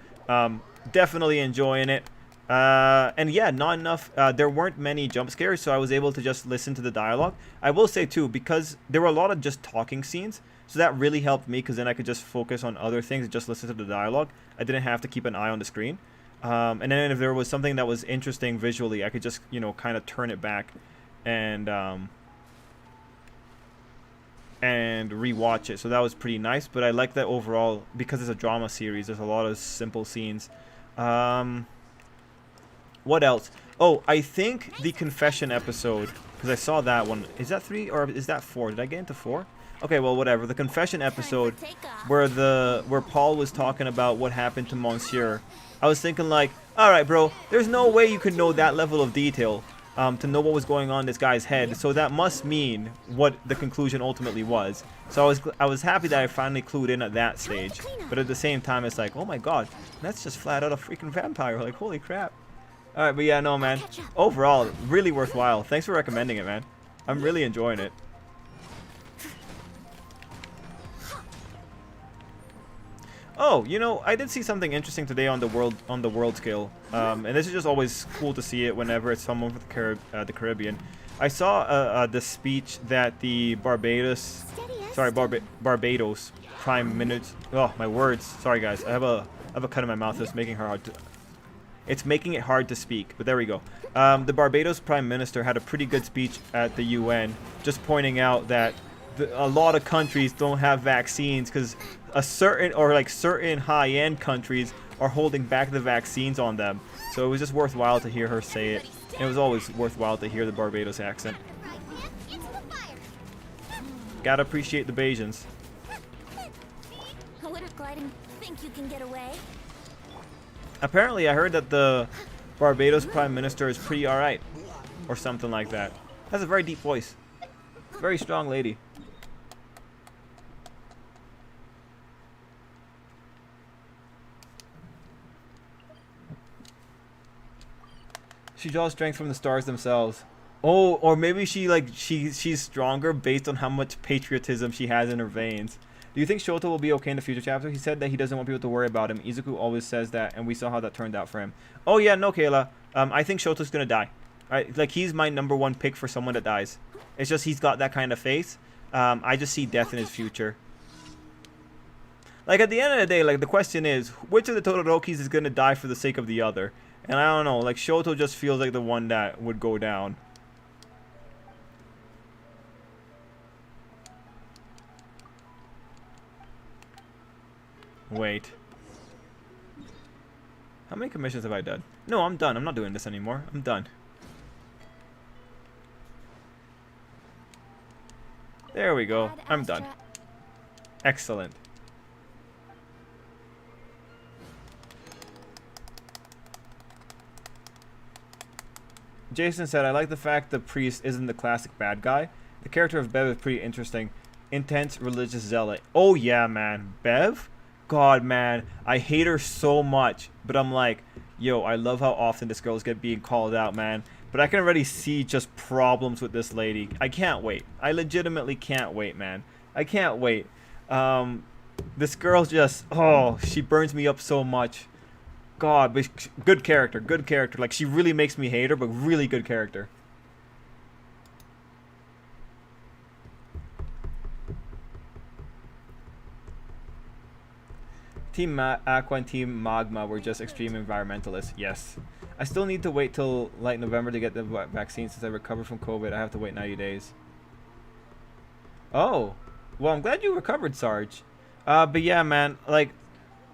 definitely enjoying it. And yeah, not enough. There weren't many jump scares, so I was able to just listen to the dialogue. I will say too, because there were a lot of just talking scenes, so that really helped me, because then I could just focus on other things and just listen to the dialogue. I didn't have to keep an eye on the screen. And then if there was something that was interesting visually, I could just, you know, kind of turn it back and rewatch it. So that was pretty nice. But I like that overall, because it's a drama series, there's a lot of simple scenes. What else? Oh, I think the confession episode, because I saw that one. Is that 3 or is that 4? Did I get into 4? Okay, well, whatever. The confession episode where Paul was talking about what happened to Monsieur. I was thinking, like, all right, bro, there's no way you could know that level of detail to know what was going on in this guy's head. So that must mean what the conclusion ultimately was. So I was happy that I finally clued in at that stage. But at the same time, it's like, oh my god, that's just flat out a freaking vampire. Like, holy crap. Alright, but yeah, no, man. Overall, really worthwhile. Thanks for recommending it, man. I'm really enjoying it. Oh, you know, I did see something interesting today on the world scale. And this is just always cool to see it whenever it's someone from the Caribbean. I saw the speech that the Barbados Prime Minister. Oh, my words. Sorry, guys. I have a cut in my mouth that's making her hard to. It's making it hard to speak, but there we go. The Barbados Prime Minister had a pretty good speech at the UN, just pointing out that a lot of countries don't have vaccines because a certain or like certain high-end countries are holding back the vaccines on them. So it was just worthwhile to hear her say it. And it was always worthwhile to hear the Barbados accent. Gotta appreciate the Bajans. Wouldn't gliding think you can get away? Apparently, I heard that the Barbados Prime Minister is pretty alright. Or something like that. Has a very deep voice. Very strong lady. She draws strength from the stars themselves. Oh, or maybe she's stronger based on how much patriotism she has in her veins. Do you think Shoto will be okay in the future chapter? He said that he doesn't want people to worry about him. Izuku always says that, and we saw how that turned out for him. Oh yeah, no, Kayla. I think Shoto's gonna die. Right? Like, he's my #1 pick for someone that dies. It's just he's got that kind of face. I just see death in his future. Like, at the end of the day, like, the question is, which of the Todorokis is gonna die for the sake of the other? And I don't know, like, Shoto just feels like the one that would go down. Wait. How many commissions have I done? No, I'm done. I'm not doing this anymore. I'm done. There we go. I'm done. Excellent. Jason said, I like the fact the priest isn't the classic bad guy. The character of Bev is pretty interesting. Intense religious zealot. Oh yeah, man. Bev? God, man. I hate her so much. But I'm like, yo, I love how often this girl's being called out, man. But I can already see just problems with this lady. I can't wait. I legitimately can't wait, man. I can't wait. This girl just, oh, she burns me up so much. God, but good character, good character. Like, she really makes me hate her, but really good character. Team Aqua and Team Magma were just extreme environmentalists. Yes. I still need to wait till like November to get the vaccine. Since I recovered from COVID, I have to wait 90 days. Oh. Well, I'm glad you recovered, Sarge. But yeah, man, like,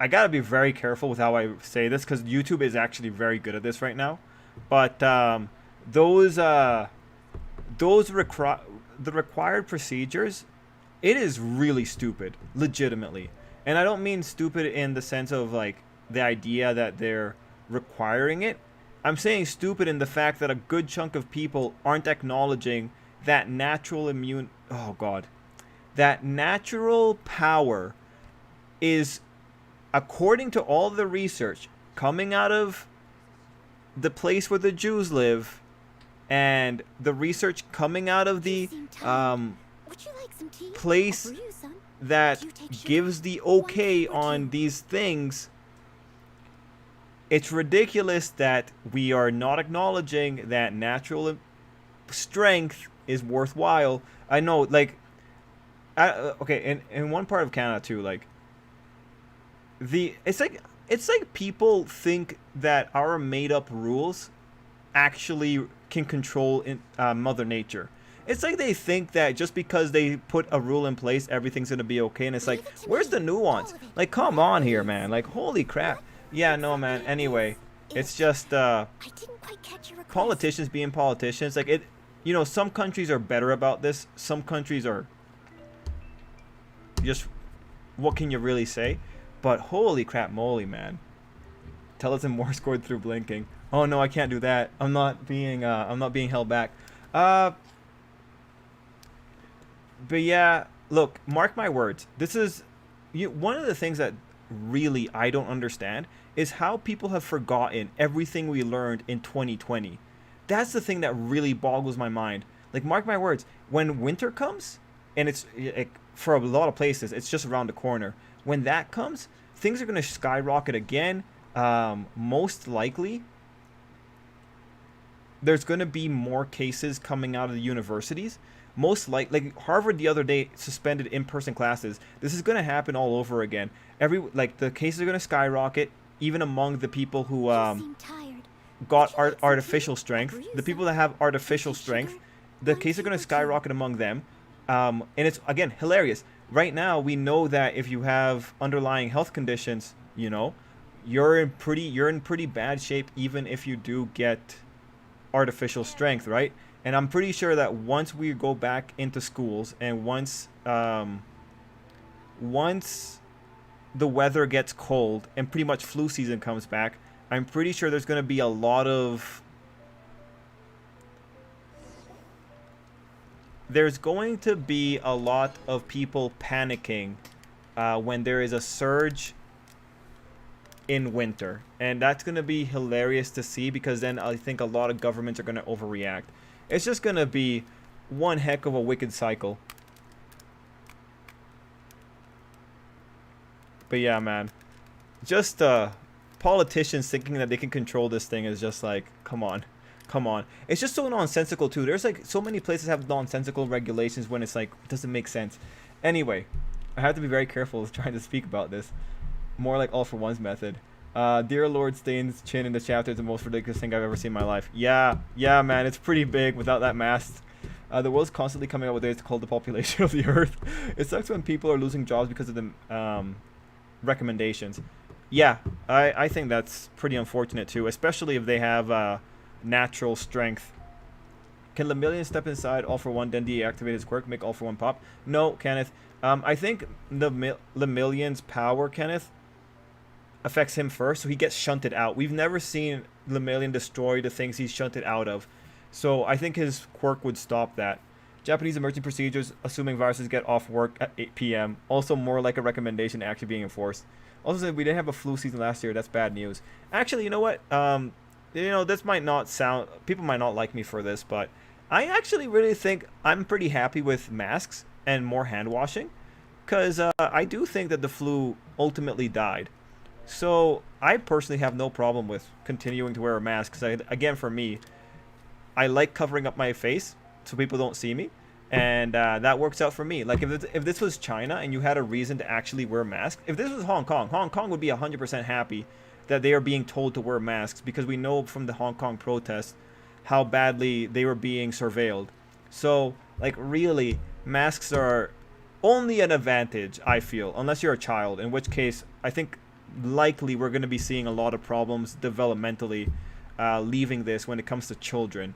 I gotta be very careful with how I say this, because YouTube is actually very good at this right now. But the required procedures, it is really stupid, legitimately. And I don't mean stupid in the sense of like the idea that they're requiring it. I'm saying stupid in the fact that a good chunk of people aren't acknowledging that that natural power is, according to all the research coming out of the place where the Jews live, and the research coming out of the place that gives the okay on these things, it's ridiculous that we are not acknowledging that natural strength is worthwhile. I know, like, okay, in one part of Canada too, like, it's like people think that our made-up rules actually can control Mother Nature. It's like they think that just because they put a rule in place, everything's gonna be okay, and it's like, where's the nuance? Like, come on here, man. Like, holy crap. Yeah, no, man. Anyway, it's just politicians being politicians. Like, you know, some countries are better about this. Some countries are just, what can you really say? But holy crap moly, man. Tell us in Morse code through blinking. Oh no, I can't do that. I'm not being held back. But yeah, look, mark my words. This is one of the things that really I don't understand is how people have forgotten everything we learned in 2020. That's the thing that really boggles my mind. Like, mark my words, when winter comes, and it's for a lot of places, it's just around the corner. When that comes, things are going to skyrocket again. Most likely, there's going to be more cases coming out of the universities. Most like Harvard the other day suspended in-person classes. This is going to happen all over again. The cases are going to skyrocket, even among the people who got artificial strength. The people that have artificial strength, the cases are going to skyrocket among them. And it's, again, hilarious. right now we know that if you have underlying health conditions, you know, you're in pretty bad shape even if you do get artificial strength, right? And I'm pretty sure that once we go back into schools and once the weather gets cold and pretty much flu season comes back, I'm pretty sure there's going to be a lot of people panicking when there is a surge in winter, and that's going to be hilarious to see, because then I think a lot of governments are going to overreact. It's just going to be one heck of a wicked cycle. But yeah, man, just politicians thinking that they can control this thing is just like, come on. Come on. It's just so nonsensical too. There's like so many places have nonsensical regulations when it's like, it doesn't make sense. Anyway, I have to be very careful trying to speak about this. More like All for One's method. Dear Lord Stain's chin in the chapter is the most ridiculous thing I've ever seen in my life. Yeah, man, it's pretty big without that mask. The world's constantly coming up with ways to cull the population of the earth. It sucks when people are losing jobs because of the recommendations. Yeah, I think that's pretty unfortunate too, especially if they have natural strength. Can Lemillion step inside All for One, then deactivate his quirk, make All for One pop? No, Kenneth. I think the Lemillion's power, Kenneth, affects him first, so he gets shunted out. We've never seen Lemillion destroy the things he's shunted out of. So I think his quirk would stop that. Japanese emergency procedures, assuming viruses get off work at 8 p.m. Also more like a recommendation actually being enforced. Also said we didn't have a flu season last year. That's bad news. Actually, you know what? You know, this might not sound... People might not like me for this, but I actually really think I'm pretty happy with masks and more hand washing. Because I do think that the flu ultimately died. So I personally have no problem with continuing to wear a mask. Because, again, for me, I like covering up my face so people don't see me. And that works out for me. Like, if this was China and you had a reason to actually wear masks... If this was Hong Kong would be 100% happy that they are being told to wear masks, because we know from the Hong Kong protests how badly they were being surveilled. So, like, really, masks are only an advantage, I feel, unless you're a child, in which case I think likely we're going to be seeing a lot of problems developmentally leaving this when it comes to children.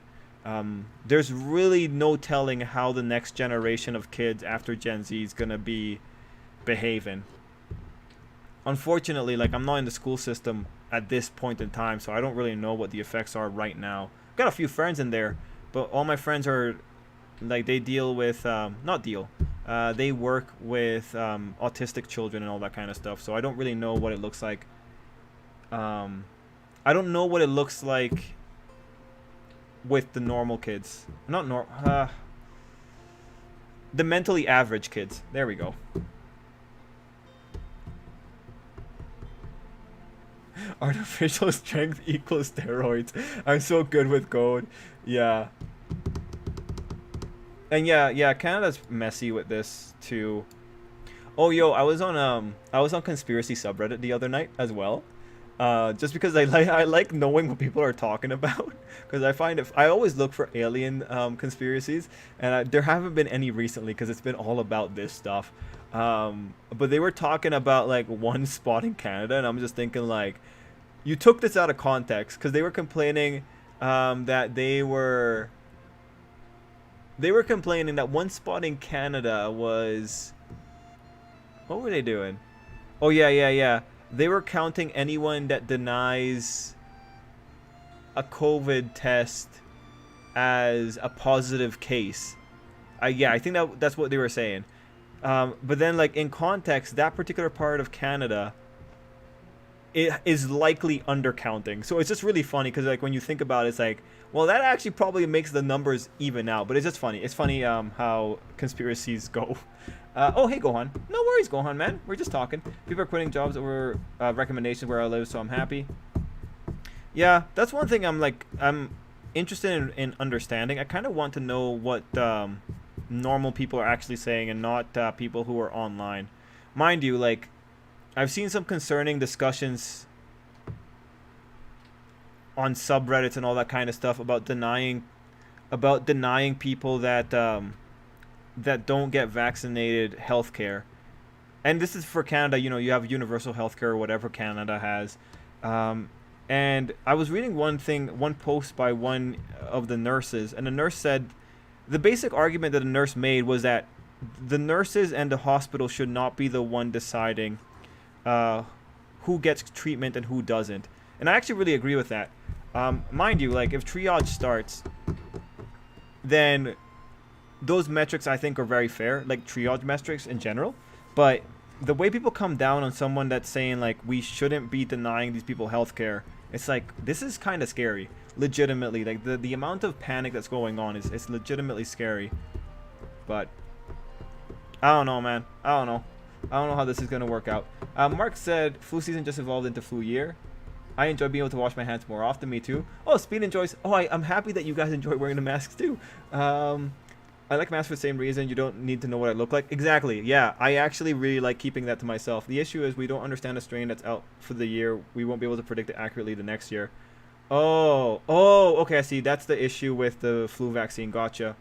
There's really no telling how the next generation of kids after Gen Z is going to be behaving. Unfortunately, like, I'm not in the school system at this point in time, so I don't really know what the effects are right now. I've got a few friends in there, but all my friends are, like, they deal with, they work with autistic children and all that kind of stuff, so I don't really know what it looks like. I don't know what it looks like with the normal kids. The mentally average kids. There we go. Artificial strength equals steroids. I'm so good with code. Yeah. And yeah, Canada's messy with this too. Oh, yo, I was on conspiracy subreddit the other night as well. Just because I like knowing what people are talking about, because I find I always look for alien conspiracies, and there haven't been any recently because it's been all about this stuff. But they were talking about like one spot in Canada, and I'm just thinking, like, you took this out of context, because they were complaining that they were complaining that one spot in Canada was... What were they doing? Oh, yeah. They were counting anyone that denies a COVID test as a positive case. Yeah, I think that's what they were saying. But then, like, in context, that particular part of Canada, it is likely undercounting. So it's just really funny, because, like, when you think about it, it's like, well, that actually probably makes the numbers even out. But it's just funny. It's funny how conspiracies go. Oh, hey, Gohan. No worries, Gohan, man. We're just talking. People are quitting jobs over recommendations where I live, so I'm happy. Yeah, that's one thing I'm interested in understanding. I kind of want to know what normal people are actually saying, and not people who are online. Mind you, like, I've seen some concerning discussions on subreddits and all that kind of stuff about denying people that that don't get vaccinated healthcare. And this is for Canada. You know, you have universal healthcare or whatever Canada has. Um, and I was reading one post by one of the nurses, and the nurse said the basic argument that the nurse made was that the nurses and the hospital should not be the one deciding uh, who gets treatment and who doesn't. And I actually really agree with that. Mind you, like if triage starts, then those metrics I think are very fair, like triage metrics in general. But the way people come down on someone that's saying like we shouldn't be denying these people healthcare, it's like this is kind of scary. Legitimately, like the amount of panic that's going on is it's legitimately scary. But I don't know, man. I don't know how this is gonna work out. Mark said flu season just evolved into flu year. I enjoy being able to wash my hands more often. Me too. Oh, Speed enjoys. Oh, I'm happy that you guys enjoy wearing the masks too. I like masks for the same reason. You don't need to know what I look like. Exactly. Yeah, I actually really like keeping that to myself. The issue is we don't understand a strain that's out for the year. We won't be able to predict it accurately the next year. Oh, okay. I see. That's the issue with the flu vaccine. Gotcha.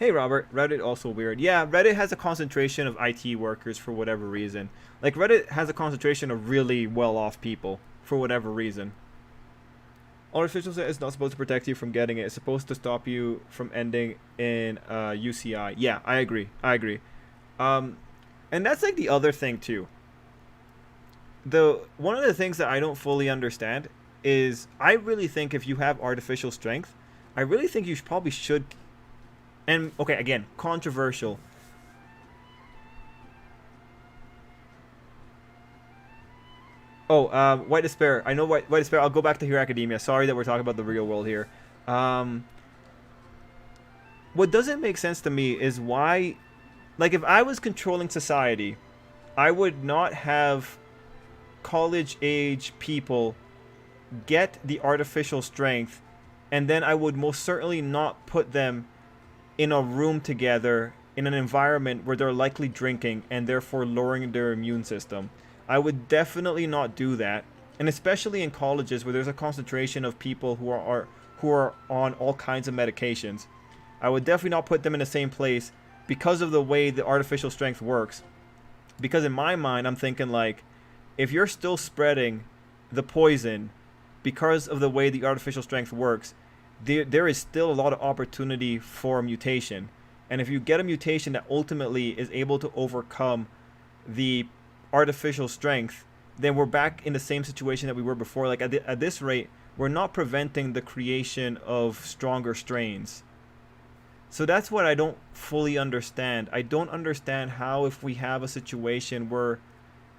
Hey, Robert. Reddit also weird. Yeah, Reddit has a concentration of IT workers for whatever reason. Like, Reddit has a concentration of really well-off people for whatever reason. Artificial is not supposed to protect you from getting it. It's supposed to stop you from ending in UCI. Yeah, I agree. And that's like the other thing too. One of the things that I don't fully understand is I really think if you have artificial strength, I really think you probably should. And okay, again, controversial. Oh, White Despair. I know White Despair. I'll go back to Hero Academia. Sorry that we're talking about the real world here. What doesn't make sense to me is why, like, if I was controlling society, I would not have college-age people get the artificial strength, and then I would most certainly not put them in a room together in an environment where they're likely drinking and therefore lowering their immune system. I would definitely not do that, and especially in colleges where there's a concentration of people who are on all kinds of medications. I would definitely not put them in the same place because of the way the artificial strength works. Because in my mind, I'm thinking like, if you're still spreading the poison because of the way the artificial strength works, there is still a lot of opportunity for mutation. And if you get a mutation that ultimately is able to overcome the artificial strength, then we're back in the same situation that we were before. Like at this rate, we're not preventing the creation of stronger strains. So that's what I don't fully understand. I don't understand how, if we have a situation where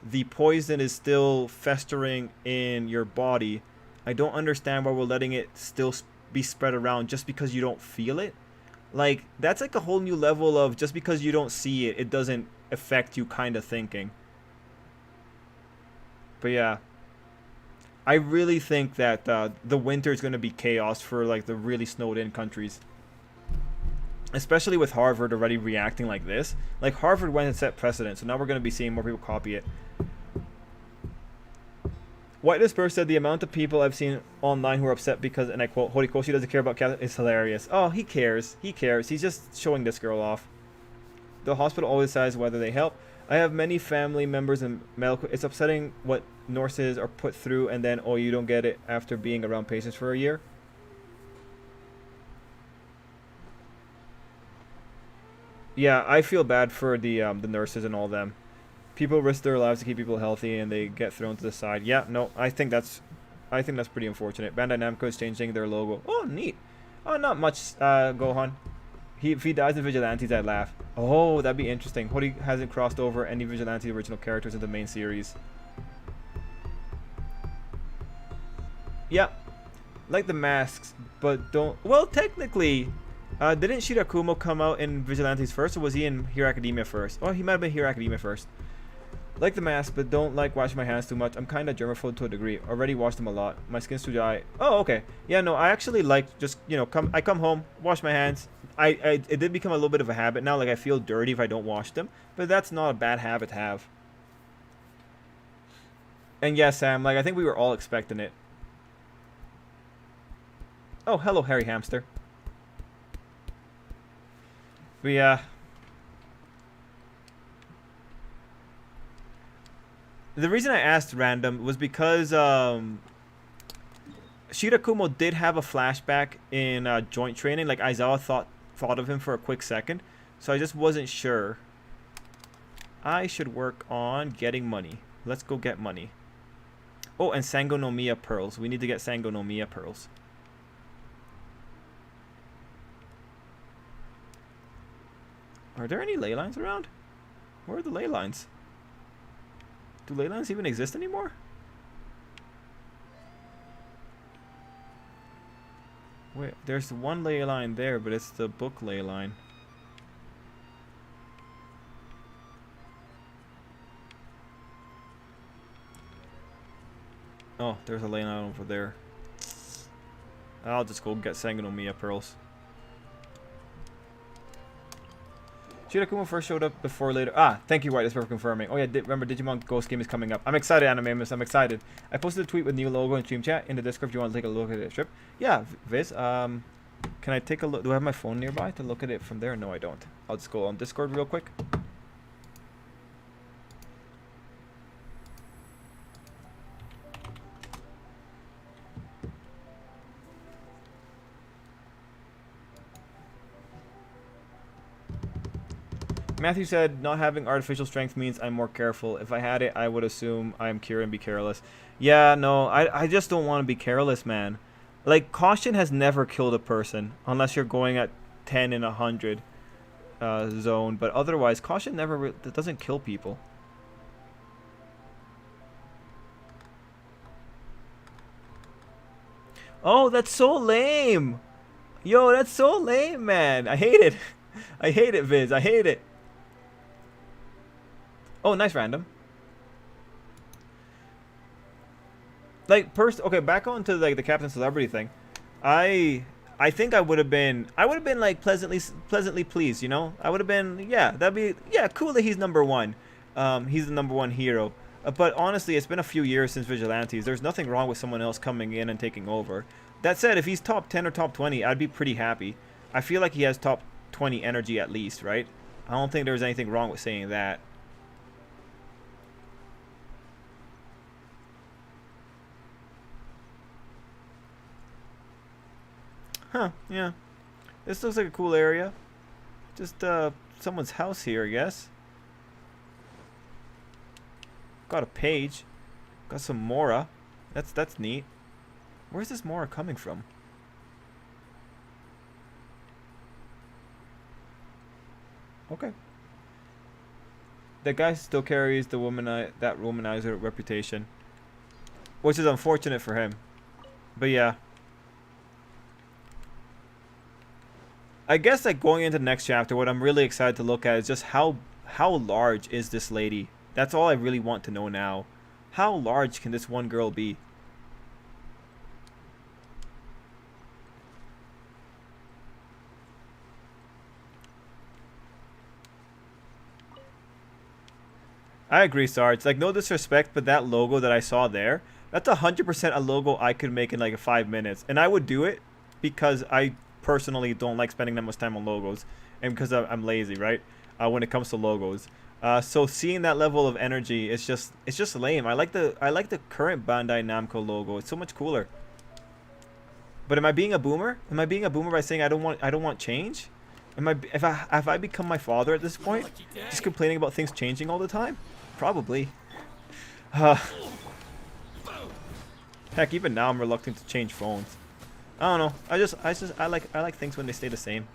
the poison is still festering in your body, I don't understand why we're letting it still be spread around just because you don't feel it. Like, that's like a whole new level of just because you don't see it, it doesn't affect you kind of thinking. But yeah, I really think that the winter is going to be chaos for like the really snowed in countries. Especially with Harvard already reacting like this. Like, Harvard went and set precedent, so now we're going to be seeing more people copy it. White Disperse said the amount of people I've seen online who are upset because, and I quote, Horikoshi doesn't care about Catholic is hilarious. Oh, he cares. He cares. He's just showing this girl off. The hospital always decides whether they help. I have many family members in medical. It's upsetting what nurses are put through, and then, oh, you don't get it after being around patients for a year. Yeah, I feel bad for the nurses and all them. People risk their lives to keep people healthy, and they get thrown to the side. Yeah, no, I think that's pretty unfortunate. Bandai Namco is changing their logo. Oh, neat. Oh, not much, Gohan. If he dies in Vigilantes, I'd laugh. Oh, that'd be interesting. Hori hasn't crossed over any Vigilante original characters in the main series. Yeah, like the masks, but don't. Well, technically, didn't Shirakumo come out in Vigilantes first, or was he in Hero Academia first? Oh, he might have been Hero Academia first. Like the mask, but don't like washing my hands too much. I'm kind of germaphobe to a degree. Already washed them a lot. My skin's too dry. Oh, okay. Yeah, no, I actually like just, you know, I come home, wash my hands. It did become a little bit of a habit now. Like, I feel dirty if I don't wash them, but that's not a bad habit to have. And yeah, Sam, like, I think we were all expecting it. Oh, hello, hairy hamster. But yeah. The reason I asked random was because Shirakumo did have a flashback in joint training. Like Aizawa thought of him for a quick second, so I just wasn't sure. I should work on getting money. Let's go get money. Oh, and Sango no Miya pearls. We need to get Sango no Miya pearls. Are there any ley lines around? Where are the ley lines? Do ley lines even exist anymore? Wait, there's one ley line there, but it's the book ley line. Oh, there's a ley line over there. I'll just go get Sango no Miya pearls. Shirakumo first showed up before later. Ah, thank you, White, for confirming. Oh yeah, remember Digimon Ghost Game is coming up. I'm excited, Animamus. I'm excited. I posted a tweet with new logo and stream chat in the Discord if you want to take a look at it. Strip. Yeah, Viz. Can I take a look? Do I have my phone nearby to look at it from there? No, I don't. I'll just go on Discord real quick. Matthew said, not having artificial strength means I'm more careful. If I had it, I would assume I'm cure and be careless. Yeah, no, I just don't want to be careless, man. Like, caution has never killed a person, unless you're going at 10 in 100 zone. But otherwise, caution never it doesn't kill people. Oh, that's so lame. Yo, that's so lame, man. I hate it. I hate it, Viz. I hate it. Oh, nice random. Like okay, back on to like the Captain Celebrity thing. I think I would have been like pleasantly pleased, you know? I would have been, yeah, that'd be, yeah, cool that he's #1. He's the #1 hero. But honestly, it's been a few years since Vigilantes. There's nothing wrong with someone else coming in and taking over. That said, if he's top 10 or top 20, I'd be pretty happy. I feel like he has top 20 energy at least, right? I don't think there's anything wrong with saying that. Huh, yeah. This looks like a cool area. Just someone's house here, I guess. Got a page. Got some Mora. That's neat. Where's this Mora coming from? Okay. That guy still carries the that womanizer reputation, which is unfortunate for him. But yeah. I guess like going into the next chapter, what I'm really excited to look at is just how large is this lady? That's all I really want to know now. How large can this one girl be? I agree, Sarge. Like, no disrespect, but that logo that I saw there, that's 100% a logo I could make in like 5 minutes. And I would do it because I personally don't like spending that much time on logos, and because I'm lazy, right? When it comes to logos, so seeing that level of energy, it's just lame. I like the current Bandai Namco logo. It's so much cooler. But am I being a boomer? Am I being a boomer by saying I don't want change? If I become my father at this point, just complaining about things changing all the time? Probably. Heck, even now I'm reluctant to change phones. I don't know. I like things when they stay the same.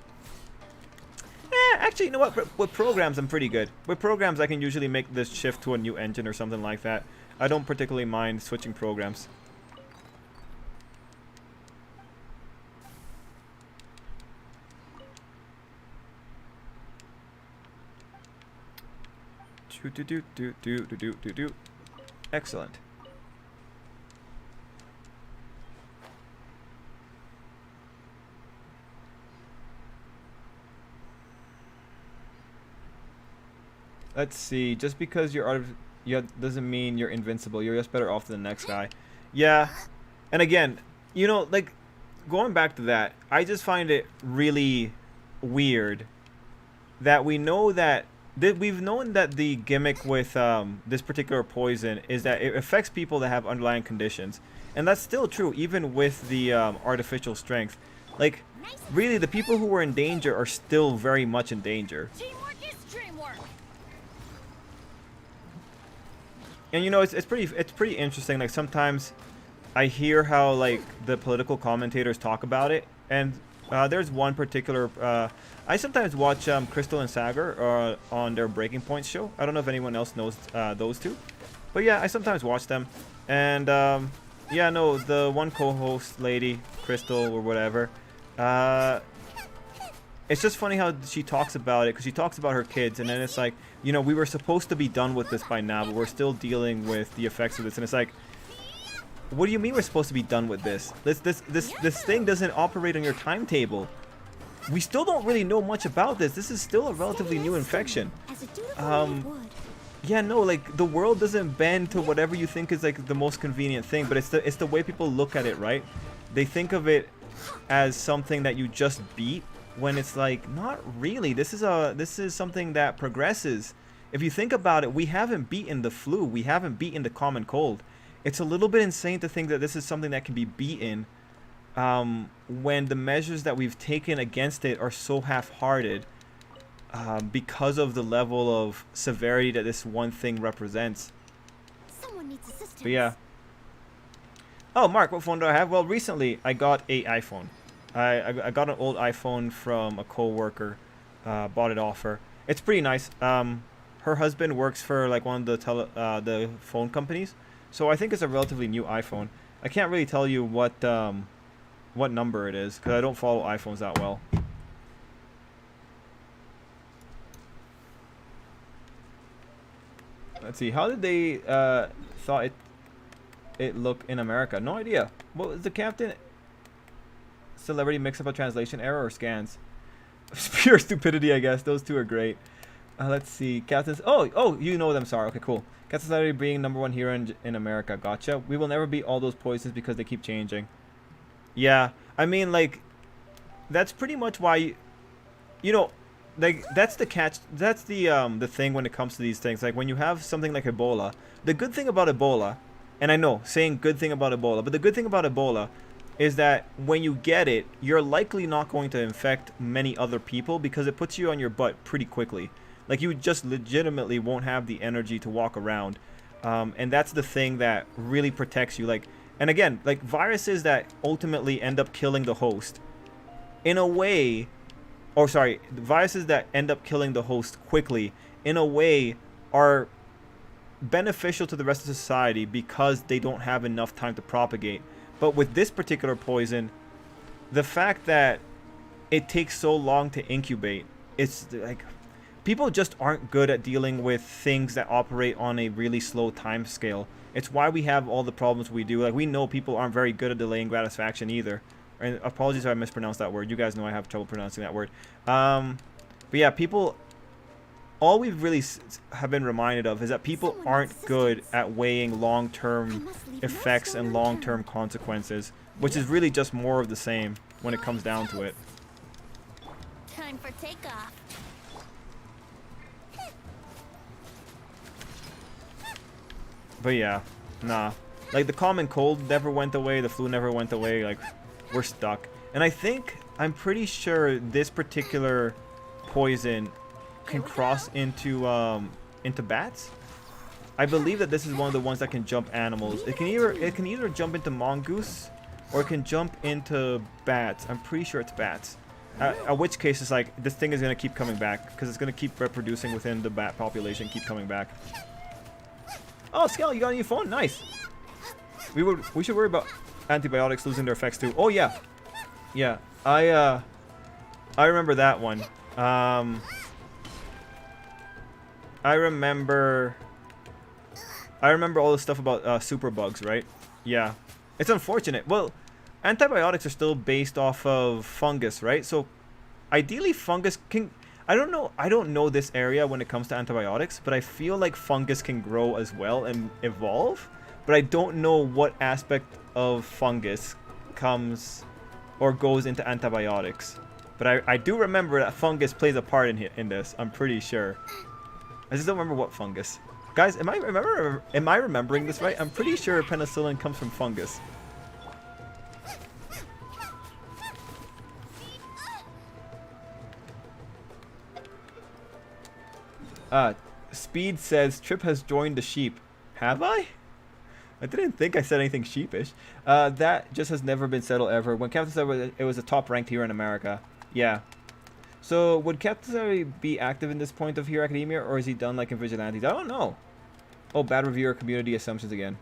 Actually, you know what? With programs, I'm pretty good. With programs, I can usually make this shift to a new engine or something like that. I don't particularly mind switching programs. Excellent. Let's see. Just because you're doesn't mean you're invincible. You're just better off than the next guy. Yeah. And again, you know, like, going back to that, I just find it really weird that we know that we've known that the gimmick with this particular poison is that it affects people that have underlying conditions, and that's still true even with the artificial strength. Like, really, the people who were in danger are still very much in danger. Teamwork is dreamwork. And you know, it's pretty interesting. Like, sometimes I hear how like the political commentators talk about it, and there's one particular. I sometimes watch Crystal and Sagar on their Breaking Point show. I don't know if anyone else knows those two, but yeah, I sometimes watch them. And yeah, no, the one co-host lady, Crystal or whatever. It's just funny how she talks about it, because she talks about her kids, and then it's like, you know, we were supposed to be done with this by now, but we're still dealing with the effects of this, and it's like, what do you mean we're supposed to be done with this? This thing doesn't operate on your timetable. We still don't really know much about this. This is still a relatively new infection. Yeah, no, like the world doesn't bend to whatever you think is like the most convenient thing, but it's the way people look at it, right? They think of it as something that you just beat, when it's like, not really. This is something that progresses. If you think about it, we haven't beaten the flu. We haven't beaten the common cold. It's a little bit insane to think that this is something that can be beaten when the measures that we've taken against it are so half-hearted because of the level of severity that this one thing represents. Someone needs assistance. But yeah. Oh, Mark, what phone do I have? Well, recently I got a iPhone. I got an old iPhone from a co-worker. Bought it off her. It's pretty nice. Her husband works for like one of the phone companies, so I think it's a relatively new iPhone. I can't really tell you what number it is, because I don't follow iPhones that well. Let's see. How did they thought it look in America? No idea. What was the captain? Celebrity mix up a translation error or scans? Pure stupidity, I guess. Those two are great. Let's see. Captain's. Oh, you know them. Sorry. Okay, cool. Captain Celebrity being #1 hero in America. Gotcha. We will never beat all those poisons because they keep changing. Yeah, I mean, like, that's pretty much why, you know, like, that's the catch. That's the thing when it comes to these things. Like, when you have something like Ebola, the good thing about Ebola, and I know saying good thing about Ebola, but the good thing about Ebola is that when you get it, you're likely not going to infect many other people, because it puts you on your butt pretty quickly. Like, you just legitimately won't have the energy to walk around. And that's the thing that really protects you. Like, and again, like, viruses that ultimately end up killing the host, in a way, or sorry, viruses that end up killing the host quickly, in a way, are beneficial to the rest of society because they don't have enough time to propagate. But with this particular poison, the fact that it takes so long to incubate, it's like, people just aren't good at dealing with things that operate on a really slow time scale. It's why we have all the problems we do. Like, we know people aren't very good at delaying gratification either. And apologies if I mispronounced that word. You guys know I have trouble pronouncing that word. But yeah, people, all we've really have been reminded of is that people aren't good at weighing long-term effects and long-term consequences, which is really just more of the same when it comes down to it. Time for takeoff. But yeah, nah. Like, the common cold never went away, the flu never went away, like, we're stuck. And I'm pretty sure this particular poison can cross into bats. I believe that this is one of the ones that can jump animals. It can either jump into mongoose, or it can jump into bats. I'm pretty sure it's bats. At which case, it's like, this thing is going to keep coming back, because it's going to keep reproducing within the bat population, keep coming back. Oh, Skel, you got a new phone? Nice. We should worry about antibiotics losing their effects too. Oh yeah, yeah. I remember that one. I remember all the stuff about super bugs, right? Yeah, it's unfortunate. Well, antibiotics are still based off of fungus, right? So ideally, fungus can. I don't know this area when it comes to antibiotics, but I feel like fungus can grow as well and evolve. But I don't know what aspect of fungus comes or goes into antibiotics. But I do remember that fungus plays a part in this. I'm pretty sure. I just don't remember what fungus. Guys, am I remembering this right? I'm pretty sure penicillin comes from fungus. Speed says Trip has joined the sheep. Have I? I didn't think I said anything sheepish. That just has never been settled ever. When Captain said it was a top ranked hero in America. Yeah. So would Captain Saturday be active in this point of Hero Academia, or is he done like in Vigilantes? I don't know. Oh, bad reviewer community assumptions again.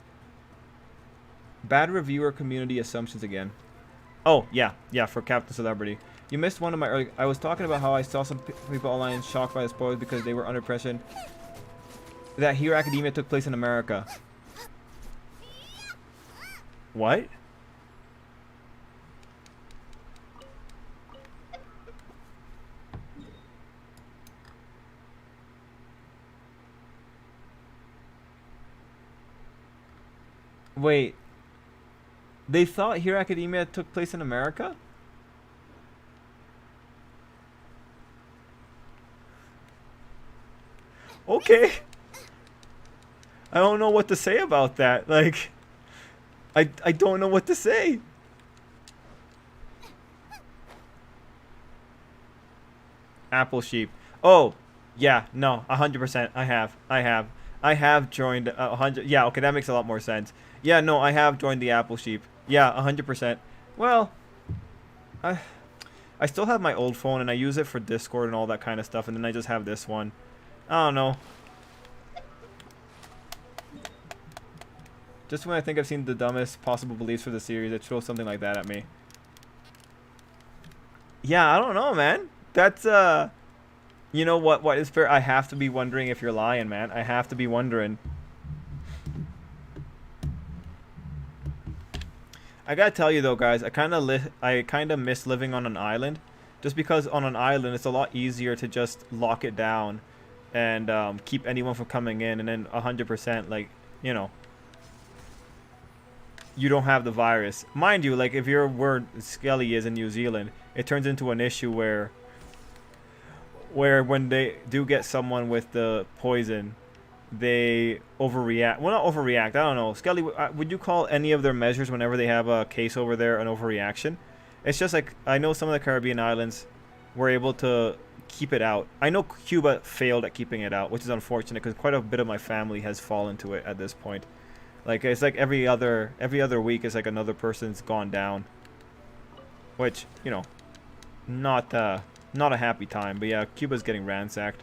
Bad reviewer community assumptions again. Oh, yeah, for Captain Celebrity. You missed one of my early... I was talking about how I saw some people online shocked by the spoilers because they were under pressure that Hero Academia took place in America. What? Wait. They thought Hero Academia took place in America? Okay. I don't know what to say about that. Like, I don't know what to say. Apple sheep. Oh, yeah, no, 100%. I have joined 100. Yeah, okay, that makes a lot more sense. Yeah, no, I have joined the Apple sheep. Yeah, 100%. Well, I still have my old phone and I use it for Discord and all that kind of stuff, and then I just have this one. I don't know. Just when I think I've seen the dumbest possible beliefs for the series, it throws something like that at me. Yeah, I don't know, man. That's, you know what is fair? I have to be wondering if you're lying, man. I have to be wondering. I gotta tell you though, guys, I kind of miss living on an island. Just because on an island, it's a lot easier to just lock it down and keep anyone from coming in, and then 100%, like, you know, you don't have the virus. Mind you, like, if you're where Skelly is in New Zealand, it turns into an issue where when they do get someone with the poison, they overreact. Well, not overreact. I don't know. Skelly, would you call any of their measures whenever they have a case over there an overreaction? It's just like, I know some of the Caribbean islands were able to keep it out. I know Cuba failed at keeping it out, which is unfortunate because quite a bit of my family has fallen to it at this point. Like, it's like every other week is like another person's gone down, which, you know, not a happy time. But yeah, Cuba's getting ransacked.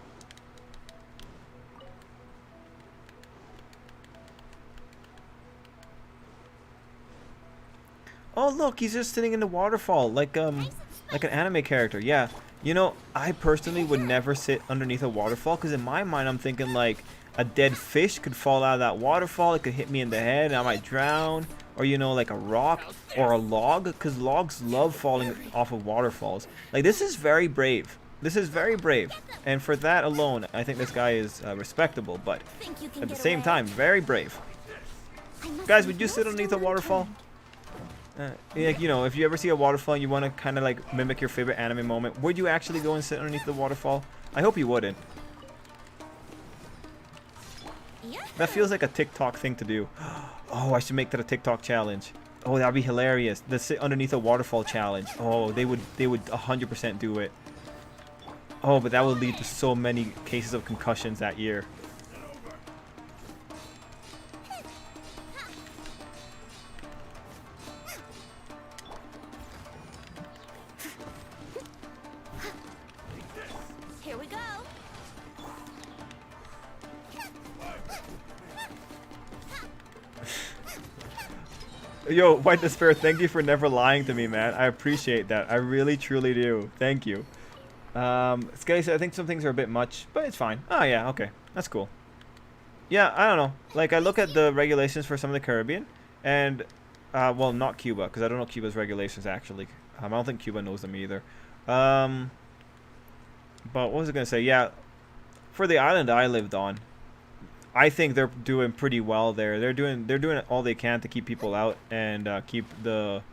Oh look, he's just sitting in the waterfall like an anime character. Yeah, you know, I personally would never sit underneath a waterfall because in my mind I'm thinking like a dead fish could fall out of that waterfall. It could hit me in the head and I might drown. Or, you know, like a rock or a log, because logs love falling off of waterfalls. Like, this is very brave. This is very brave. And for that alone, I think this guy is respectable. But at the same time, very brave. Guys, would you sit underneath a waterfall? Like, you know, if you ever see a waterfall and you want to kind of like mimic your favorite anime moment, would you actually go and sit underneath the waterfall? I hope you wouldn't. That feels like a TikTok thing to do. Oh, I should make that a TikTok challenge. Oh, that'd be hilarious. The sit underneath a waterfall challenge. Oh, they would 100% do it. Oh, but that would lead to so many cases of concussions that year. Here we go. Yo, White Despair, thank you for never lying to me, man. I appreciate that. I really, truly do. Thank you. Skelly said, I think some things are a bit much, but it's fine. Oh, yeah, okay. That's cool. Yeah, I don't know. Like, I look at the regulations for some of the Caribbean, and, well, not Cuba, because I don't know Cuba's regulations, actually. I don't think Cuba knows them either. But what was I going to say? Yeah, for the island I lived on, I think they're doing pretty well there. They're doing all they can to keep people out and keep the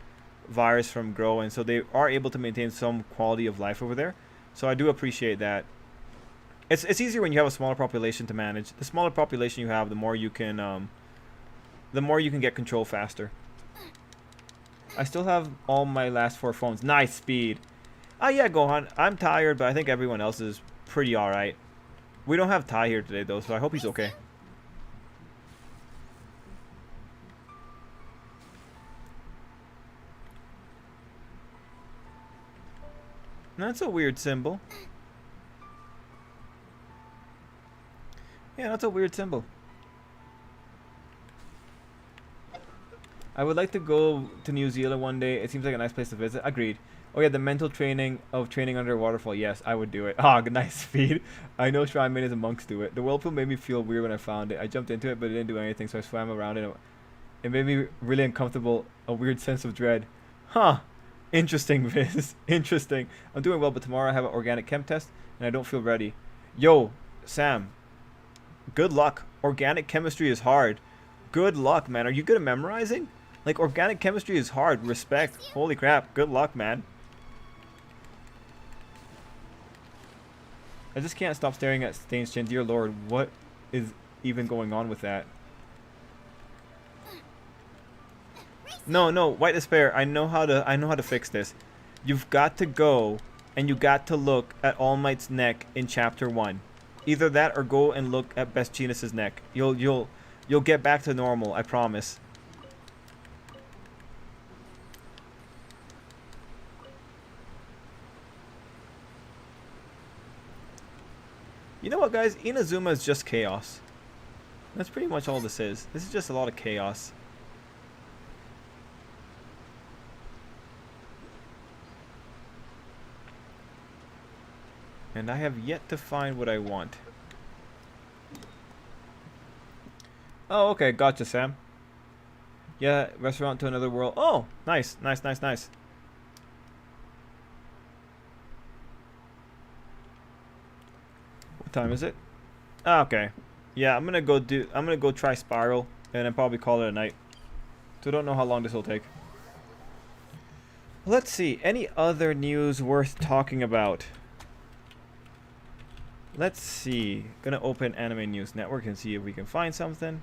virus from growing, so they are able to maintain some quality of life over there. So I do appreciate that. It's easier when you have a smaller population to manage. The smaller population you have, the more you can get control faster. I still have all my last 4 phones. Nice speed. Ah, yeah, Gohan. I'm tired, but I think everyone else is pretty alright. We don't have Ty here today, though, so I hope he's okay. That's a weird symbol. Yeah, that's a weird symbol. I would like to go to New Zealand one day. It seems like a nice place to visit. Agreed. Oh yeah, the mental training of training under a waterfall. Yes, I would do it. Ah, nice speed. I know shrine maidens and monks do it. The whirlpool made me feel weird when I found it. I jumped into it, but it didn't do anything, so I swam around it. It made me really uncomfortable, a weird sense of dread. Huh. Interesting, Viz. Interesting. I'm doing well, but tomorrow I have an organic chem test, and I don't feel ready. Yo, Sam. Good luck. Organic chemistry is hard. Good luck, man. Are you good at memorizing? Like, organic chemistry is hard. Respect. Holy crap. Good luck, man. I just can't stop staring at Stain's chin. Dear Lord, what is even going on with that? No, White Despair. I know how to fix this. You've got to go and you got to look at All Might's neck in chapter 1. Either that or go and look at Best Genius's neck. You'll get back to normal, I promise. You know what, guys? Inazuma is just chaos. That's pretty much all this is. This is just a lot of chaos. And I have yet to find what I want. Oh, okay. Gotcha, Sam. Yeah, restaurant to another world. Oh, nice. Nice. What time is it? Ah, okay. Yeah, I'm gonna go try Spiral and then probably call it a night. So I don't know how long this will take. Let's see. Any other news worth talking about? Let's see. Gonna open Anime News Network and see if we can find something.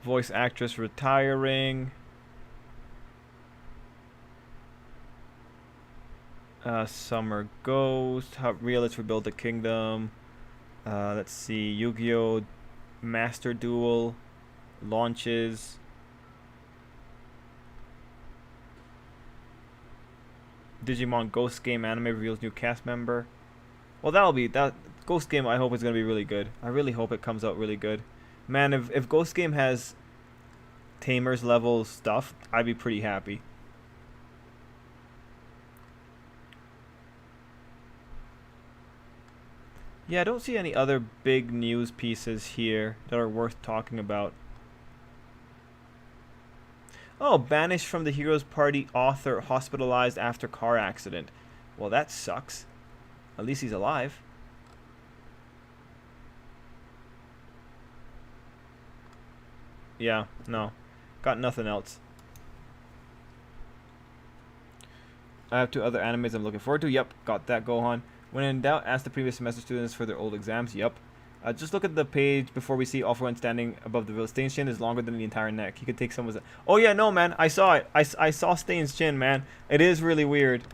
Voice actress retiring. Summer Ghost. How realists rebuild the kingdom. Let's see. Yu-Gi-Oh! Master Duel launches. Digimon Ghost Game anime reveals new cast member. Well, that Ghost Game. I hope it's gonna be really good. I really hope it comes out really good. Man, if Ghost Game has Tamers level stuff, I'd be pretty happy. Yeah, I don't see any other big news pieces here that are worth talking about. Oh, banished from the Heroes Party author hospitalized after car accident. Well, that sucks. At least he's alive. Yeah, no. Got nothing else. I have 2 other animes I'm looking forward to. Yep, got that, Gohan. When in doubt, ask the previous semester students for their old exams. Yep. Just look at the page before we see all for one standing above the real. Stain's chin is longer than the entire neck. He could take someone's... Oh yeah, no man, I saw it. I saw Stain's chin, man. It is really weird.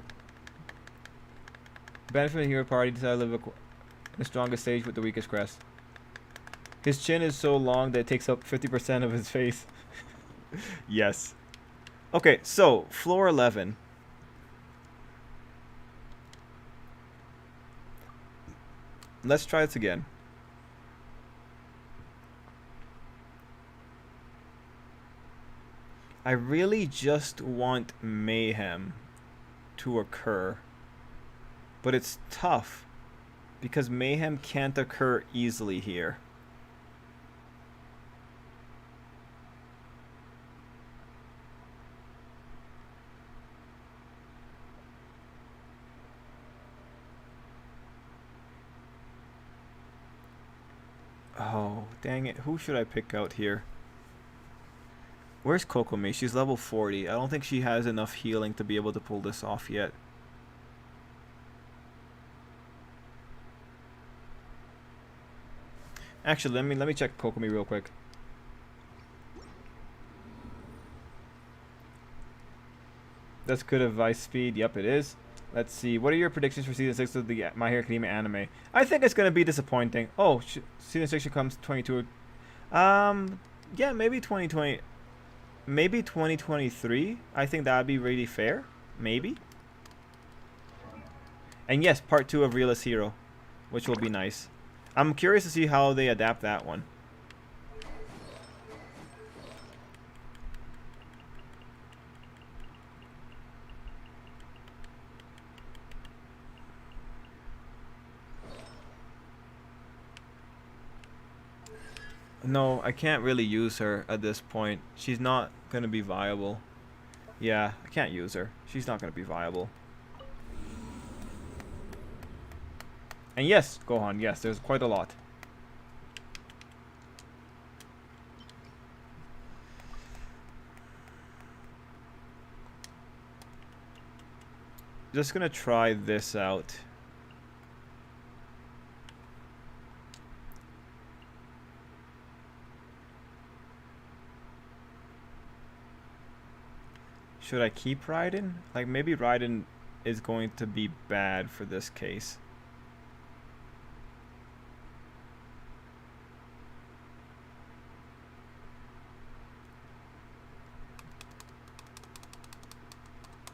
Banned from the hero party, decided to live the strongest stage with the weakest crest. His chin is so long that it takes up 50% of his face. Yes. Okay, so floor 11. Let's try this again. I really just want mayhem to occur. But it's tough because mayhem can't occur easily here. Dang it, who should I pick out here? Where's Kokomi? She's level 40. I don't think she has enough healing to be able to pull this off yet. Actually, let me check Kokomi real quick. That's good advice, Speed. Yep, it is. Let's see. What are your predictions for Season 6 of the My Hero Academia anime? I think it's going to be disappointing. Oh, Season 6 should come 22. Yeah, maybe 2020. Maybe 2023. I think that would be really fair. Maybe. And yes, part 2 of Realist Hero, which will be nice. I'm curious to see how they adapt that one. No, I can't really use her at this point. She's not going to be viable. Yeah, I can't use her. She's not going to be viable. And yes, Gohan, yes, there's quite a lot. Just gonna try this out. Should I keep Raiden? Like, maybe Raiden is going to be bad for this case.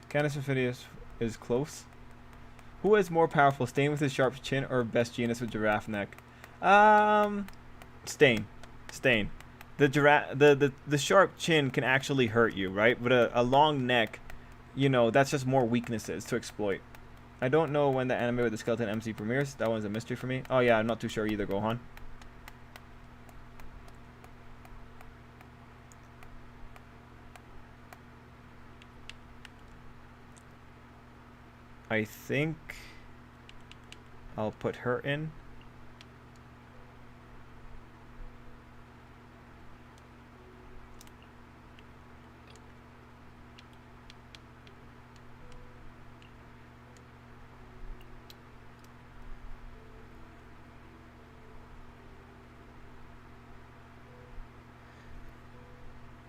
Candace Ophidius is close. Who is more powerful, Stain with his sharp chin or Best Jeanist with giraffe neck? Stain. Stain. The sharp chin can actually hurt you, right? But a long neck, you know, that's just more weaknesses to exploit. I don't know when the anime with the skeleton MC premieres. That one's a mystery for me. Oh yeah, I'm not too sure either, Gohan. I think I'll put her in.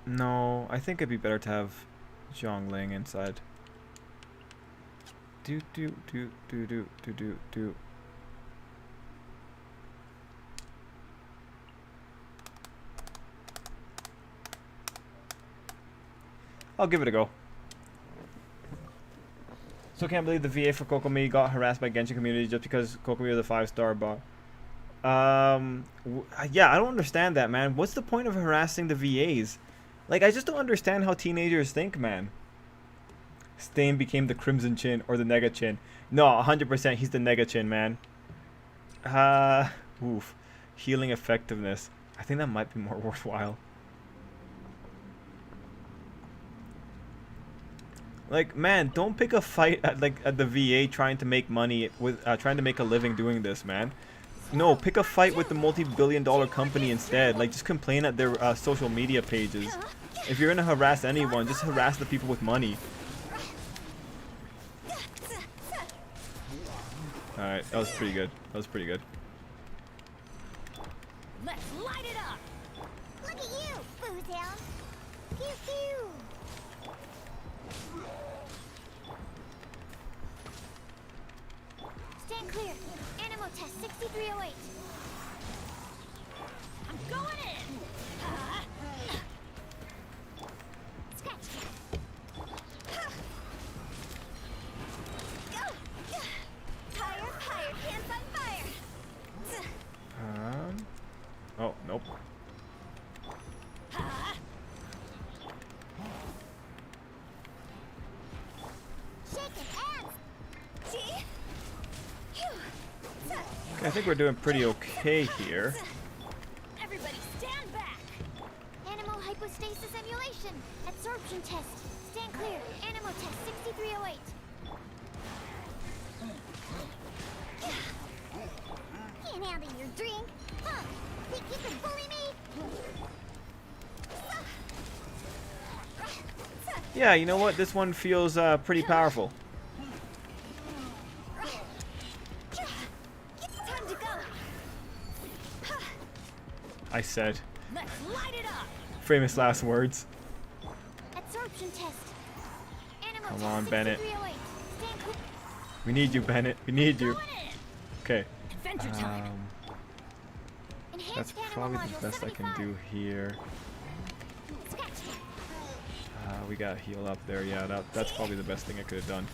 No, I think it'd be better to have Zhongling inside. Do. I'll give it a go. So can't believe the VA for Kokomi got harassed by Genshin community just because Kokomi was a 5-star bot. Yeah, I don't understand that, man. What's the point of harassing the VAs? Like, I just don't understand how teenagers think, man. Stain became the Crimson Chin or the Nega Chin. No, 100% he's the Nega Chin, man. Oof. Healing effectiveness. I think that might be more worthwhile. Like, man, don't pick a fight at the VA trying to make money with trying to make a living doing this, man. No, pick a fight with the multi-billion-dollar company instead. Like, just complain at their social media pages. If you're gonna harass anyone, just harass the people with money. Alright, that was pretty good. That was pretty good. Let's light it up. Look at you, Boo Town. Pew pew. Stand clear. Animal test 6308. I'm going in. Scratch. Fire, pants on fire. Oh, nope. Shaking hands. See? Okay, I think we're doing pretty okay here. Everybody stand back. Animal hypostasis emulation. Absorption test. Stand clear. Animal test 6308. Can't handle your drink. Huh. Think you can bully me? Yeah, you know what? This one feels pretty powerful. Time to go. I said. Let's light it up. Famous last words. Absorption test. Animal Come test on, Bennett. 6308. Stand clear. We need you, Bennett. We need you. Going in. Okay. Adventure time. That's Enhanced animal probably module the best I can 75. do here. Scratch. We gotta heal up there. Yeah, that's probably the best thing I could have done.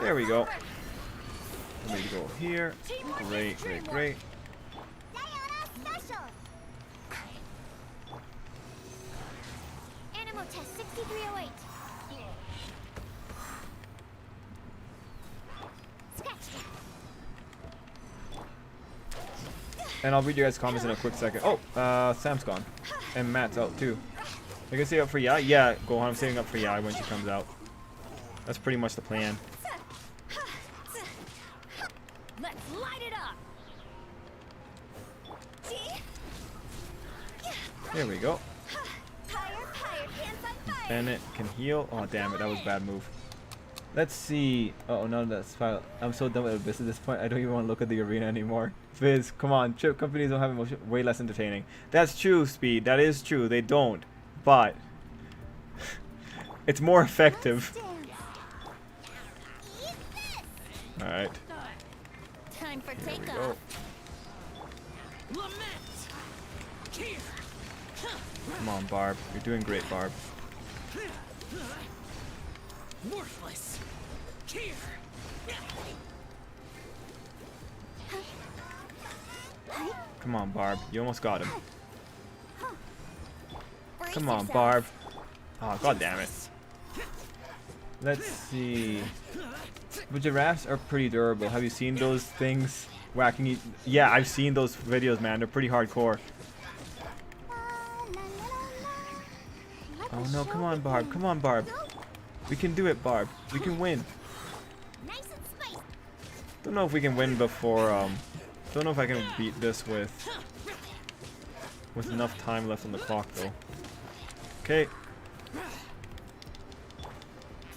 There we go. We need to go here. Great, great, great. Sayonara special. Animal test 6308. Scratch. And I'll read your guys' comments in a quick second. Oh, Sam's gone. And Matt's out too. I can save up for Yai? Yeah, Gohan, I'm saving up for Yai when she comes out. That's pretty much the plan. Let's light it up. There we go. Higher, hands on fire. Bennett can heal. Oh, damn it. That was a bad move. Let's see. Oh, no, that's fine. I'm so done with Abyss at this point. I don't even want to look at the arena anymore. Viz, come on. Chip companies don't have emotion. Way less entertaining. That's true, Speed. That is true. They don't. But it's more effective. Alright. Time for Here we takeoff. go. Lament. Here. Come on, Barb. You're doing great, Barb. Worthless. Here. Come on, Barb. You almost got him. Brace Come on, yourself. Barb. Oh, god damn it. Let's see. But giraffes are pretty durable. Have you seen those things whacking you? Yeah, I've seen those videos, man. They're pretty hardcore. Oh no, come on, Barb. Come on, Barb. We can do it, Barb. We can win. Nice and spicy. Don't know if we can win before, don't know if I can beat this with enough time left on the clock, though. Okay,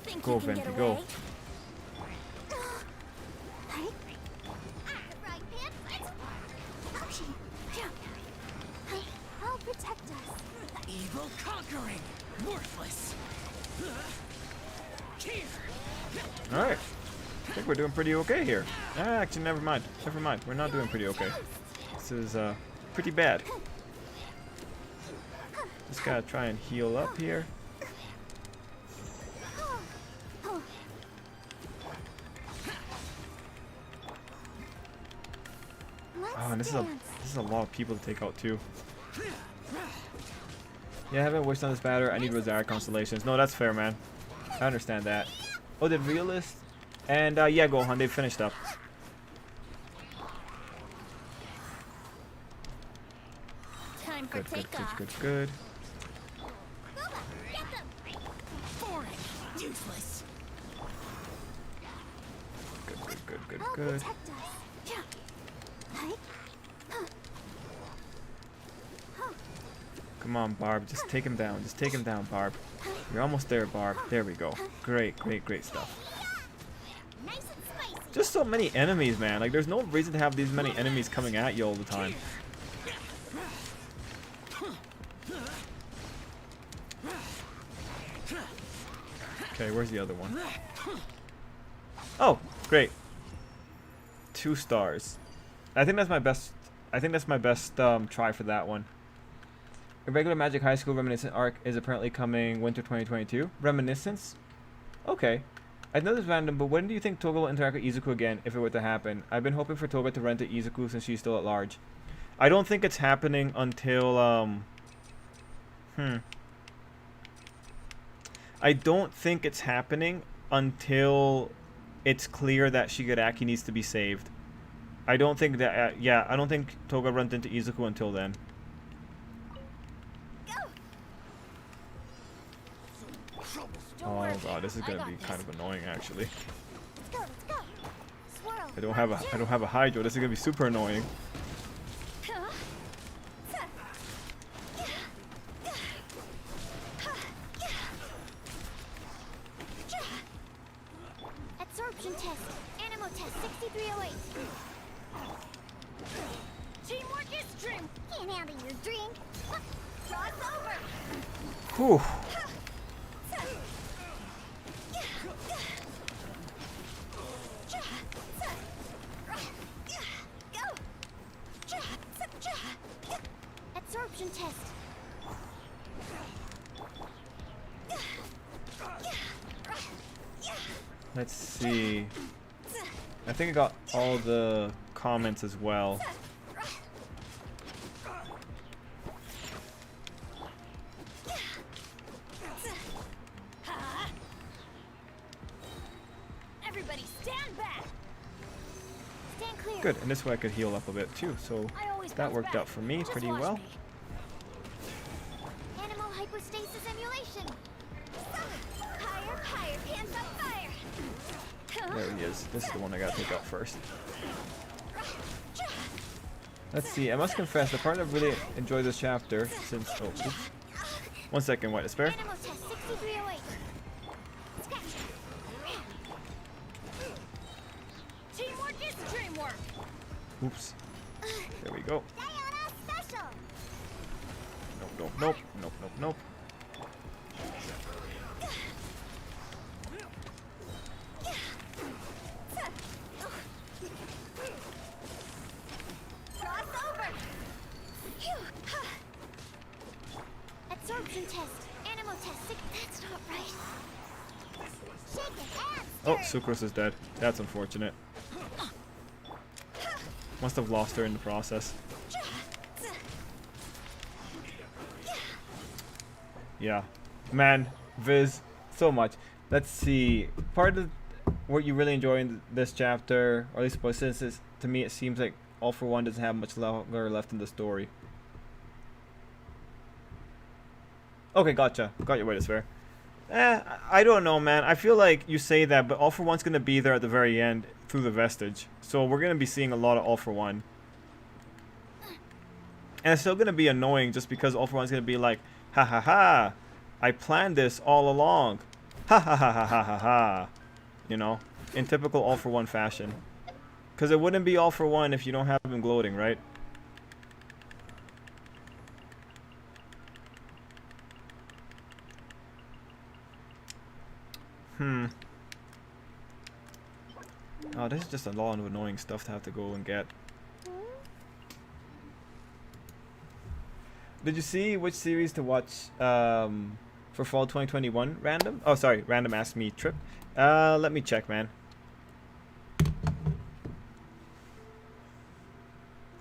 Think go, you can Venti, get go. away? Right, pants. I'll protect us. Evil conquering. Worthless. Here. Alright. I think we're doing pretty okay here. Actually, never mind. Never mind. We're not doing pretty okay. This is, pretty bad. Just gotta try and heal up here. Oh, and this is a lot of people to take out too. Yeah, I haven't wished on this batter. I need Rosara constellations. No, that's fair, man. I understand that. Oh, the realist, and yeah, Gohan, they finished up. Time for Good, good, good, takeoff. good, good. Get them. Boring. Useless. Good, good, good, good, I'll good. protect us. Come on, Barb. Just take him down. Just take him down, Barb. You're almost there, Barb. There we go. Great, great, great stuff. Nice and spicy. Just so many enemies, man. Like, there's no reason to have these many enemies coming at you all the time. Okay, where's the other one? Oh, great. 2 stars. I think that's my best. I think that's my best try for that one. A regular Magic High School Reminiscent arc is apparently coming winter 2022. Reminiscence? Okay. I know this is random, but when do you think Toga will interact with Izuku again, if it were to happen? I've been hoping for Toga to run to Izuku since she's still at large. I don't think it's happening until, I don't think it's happening until it's clear that Shigaraki needs to be saved. I don't think that, yeah, I don't think Toga runs into Izuku until then. Don't worry, Oh god, this is I gonna got be this. kind of annoying actually. Let's go, let's go. Swirl. I don't have a Hydro. This is gonna be super annoying. Absorption test. Animo test 6308. Teamwork is dream. Can't handle your drink. Cross over. Whew. Absorption test. Let's see. I think I got all the comments as well. Everybody stand back. Stand clear. Good, and this way I could heal up a bit too, so I always that bounce worked back. out for me Just pretty watch well. me. Animo hypostasis emulation. Higher, higher, hands up, fire. There he is. This is the one I gotta take out first. Let's see, I must confess, the part I've really enjoyed this chapter since... Oh, oops. 1 second, White Despair. Animo test 6308. Scratch. Teamwork is dreamwork. Oops. There we go. Diana special. Nope, nope, nope, nope, nope, nope. Cross over. Phew. Absorption test. Animo test 6. That's not right. Shake it and Oh, stir it. Sucrose is dead. That's unfortunate. Must have lost her in the process. Yeah. Man, Viz, so much. Let's see. Part of what you really enjoy in this chapter, or at least but since it's, to me it seems like All for One doesn't have much longer left in the story. Okay, gotcha. Got your way to swear. I don't know, man. I feel like you say that, but All for One's gonna be there at the very end through the vestige. So we're gonna be seeing a lot of All for One. And it's still gonna be annoying just because All for One's gonna be like, ha ha ha, I planned this all along. Ha ha ha ha ha ha ha. You know, in typical All for One fashion. Because it wouldn't be All for One if you don't have him gloating, right? Oh, this is just a lot of annoying stuff to have to go and get. Did you see which series to watch for fall 2021? Random? Oh, sorry. Random asked me, Trip. Let me check, man.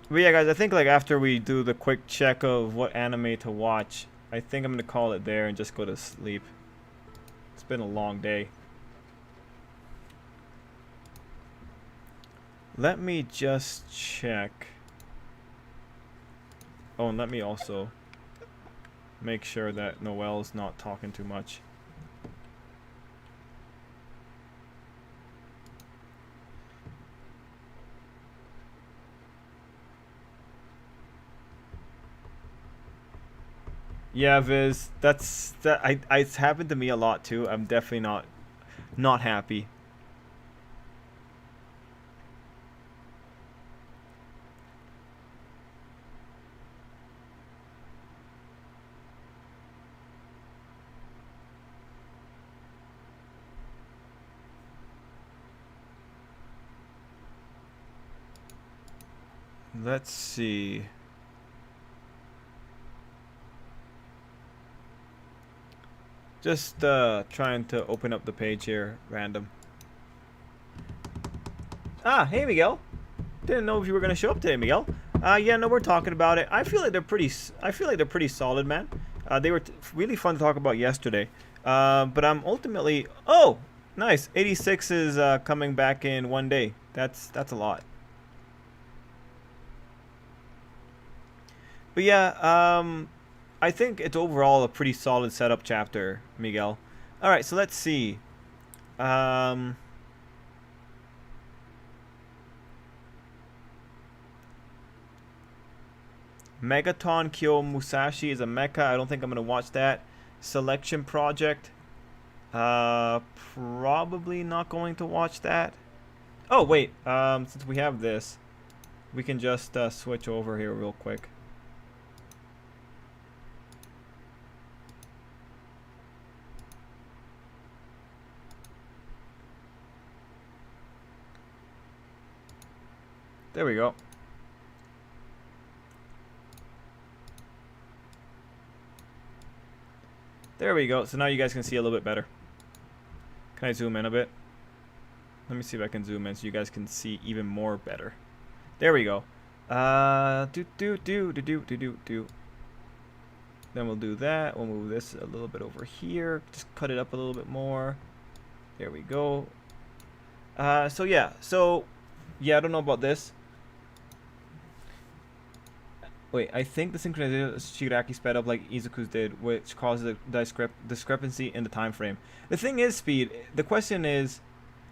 But yeah, guys, I think like after we do the quick check of what anime to watch, I think I'm going to call it there and just go to sleep. It's been a long day. Let me just check. Oh, and let me also make sure that Noelle's not talking too much. Yeah, Viz, it's happened to me a lot too. I'm definitely not happy. Let's see. Just trying to open up the page here, random. Ah, hey Miguel. Didn't know if you were gonna show up today, Miguel. Yeah, no, we're talking about it. I feel like they're pretty solid, man. They were really fun to talk about yesterday. But I'm ultimately, oh, nice. 86 is coming back in one day. That's a lot. But yeah, I think it's overall a pretty solid setup chapter, Miguel. All right, so let's see. Um, Megaton Kyo Musashi is a mecha. I don't think I'm gonna watch that. Selection Project. Probably not going to watch that. Oh wait. Since we have this, we can just switch over here real quick. There we go. There we go. So now you guys can see a little bit better. Can I zoom in a bit? Let me see if I can zoom in so you guys can see even more better. There we go. Do. Then we'll do that. We'll move this a little bit over here. Just cut it up a little bit more. There we go. So yeah. I don't know about this. Wait, I think the synchronization of Shigaraki sped up like Izuku's did, which causes a discrepancy in the time frame. The thing is, Speed, the question is,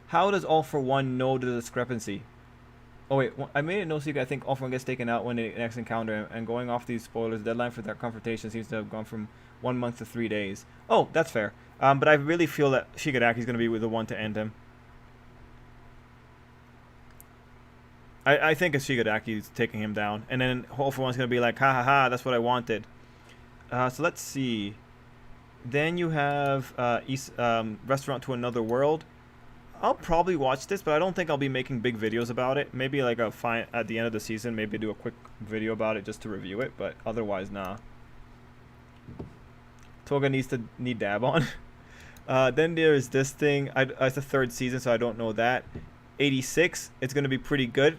how does All For One know the discrepancy? Oh wait, I made it no secret. I think All For One gets taken out when they next encounter, and going off these spoilers, the deadline for that confrontation seems to have gone from 1 month to 3 days. Oh, that's fair. But I really feel that Shigaraki's going to be the one to end him. I think it's Shigaraki's taking him down. And then All For One's going to be like, ha ha ha, that's what I wanted. So let's see. Then you have Restaurant to Another World. I'll probably watch this, but I don't think I'll be making big videos about it. Maybe like at the end of the season, maybe do a quick video about it just to review it. But otherwise, nah. Toga need dab on. Then there's this thing. It's the 3rd season, so I don't know that. 86. It's going to be pretty good.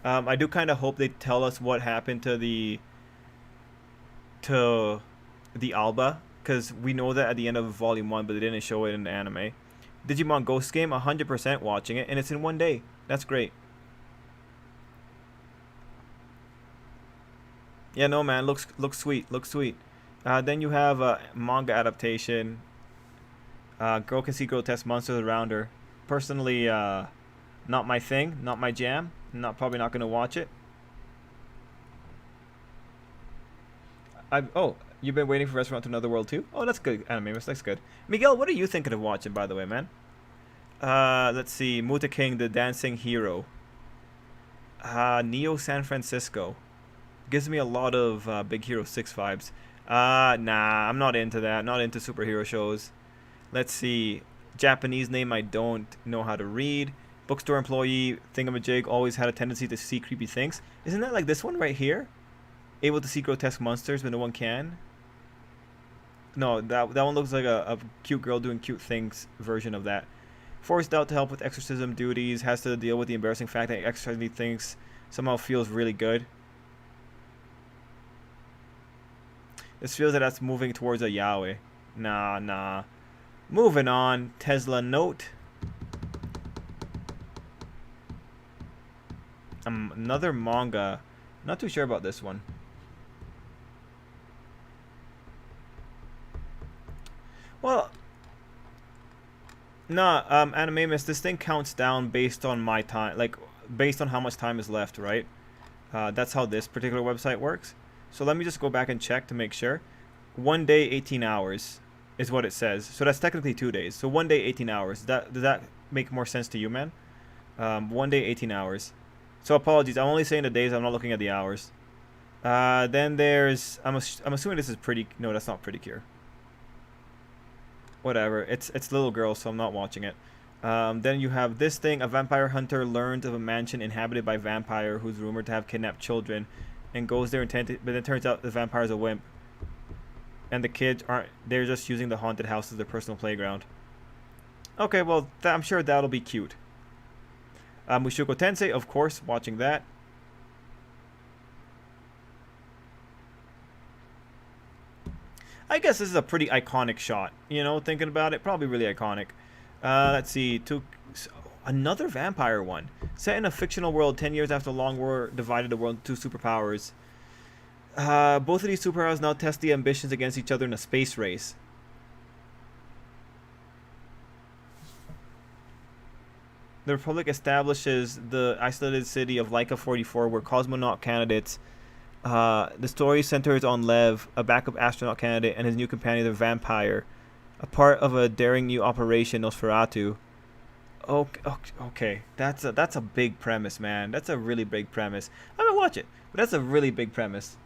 I do kind of hope they tell us what happened to the Alba, because we know that at the end of Volume 1, but they didn't show it in the anime. Digimon Ghost Game, 100% watching it, and it's in 1 day. That's great. Yeah, no man, looks sweet, looks sweet. Then you have a manga adaptation. Girl Can See Grotesque Monsters Around Her. Personally, not my thing, not my jam. Probably not gonna watch it. Oh, you've been waiting for Restaurant to Another World too? Oh, that's good, anime. That's good. Miguel, what are you thinking of watching, by the way, man? Let's see. Muta King, The Dancing Hero. Neo San Francisco. Gives me a lot of Big Hero 6 vibes. Nah, I'm not into that. Not into superhero shows. Let's see. Japanese name I don't know how to read. Bookstore employee thingamajig always had a tendency to see creepy things. Isn't that like this one right here? Able to see grotesque monsters, but no one can. No, that one looks like a cute girl doing cute things version of that. Forced out to help with exorcism duties, has to deal with the embarrassing fact that exorcising things somehow feels really good. This feels that that's moving towards a yaoi. Nah. Moving on. Tesla Note. Another manga. Not too sure about this one. Well, nah, Animamus, this thing counts down based on my time, like, based on how much time is left, right? That's how this particular website works. So let me just go back and check to make sure. 1 day, 18 hours is what it says. So that's technically 2 days. So 1 day, 18 hours. Does that make more sense to you, man? 1 day, 18 hours. So apologies, I'm only saying the days, I'm not looking at the hours. Then there's, I'm assuming this is pretty, no, that's not Pretty Cure. Whatever, it's Little Girl, so I'm not watching it. Then you have this thing, a vampire hunter learns of a mansion inhabited by vampire who's rumored to have kidnapped children and goes there intended, but it turns out the vampire's a wimp. And the kids they're just using the haunted house as their personal playground. Okay, well, I'm sure that'll be cute. Mushoku Tensei, of course, watching that. I guess this is a pretty iconic shot, you know, thinking about it, probably really iconic. Let's see, another vampire one. Set in a fictional world 10 years after the Long War divided the world into 2 superpowers. Both of these superheroes now test the ambitions against each other in a space race. The Republic establishes the isolated city of Laika 44, where cosmonaut candidates. The story centers on Lev, a backup astronaut candidate, and his new companion, the Vampire, a part of a daring new operation, Nosferatu. Okay, that's a big premise, man. That's a really big premise. I'm gonna watch it, but that's a really big premise.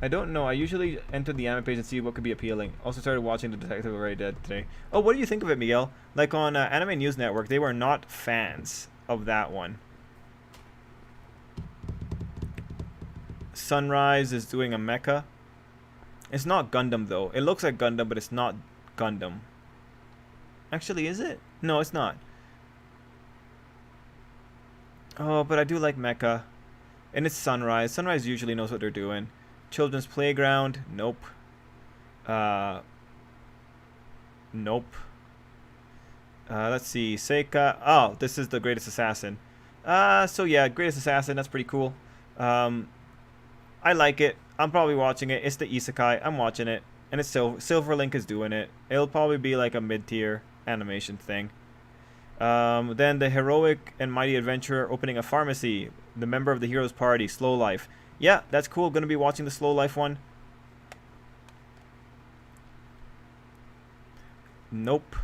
I don't know. I usually enter the anime page and see what could be appealing. Also started watching The Detective Already Dead today. Oh, what do you think of it, Miguel? Like on Anime News Network, they were not fans of that one. Sunrise is doing a mecha. It's not Gundam though. It looks like Gundam, but it's not Gundam. Actually, is it? No, it's not. Oh, but I do like mecha. And it's Sunrise. Sunrise usually knows what they're doing. Children's Playground. Nope. Nope. Let's see. Seika. Oh, this is The Greatest Assassin. So yeah, Greatest Assassin. That's pretty cool. I like it. I'm probably watching it. It's the isekai. I'm watching it. And it's Silverlink is doing it. It'll probably be like a mid-tier animation thing. Then the heroic and mighty adventurer opening a pharmacy. The member of the hero's party. Slow Life. Yeah, that's cool. Gonna be watching the Slow Life one. Nope.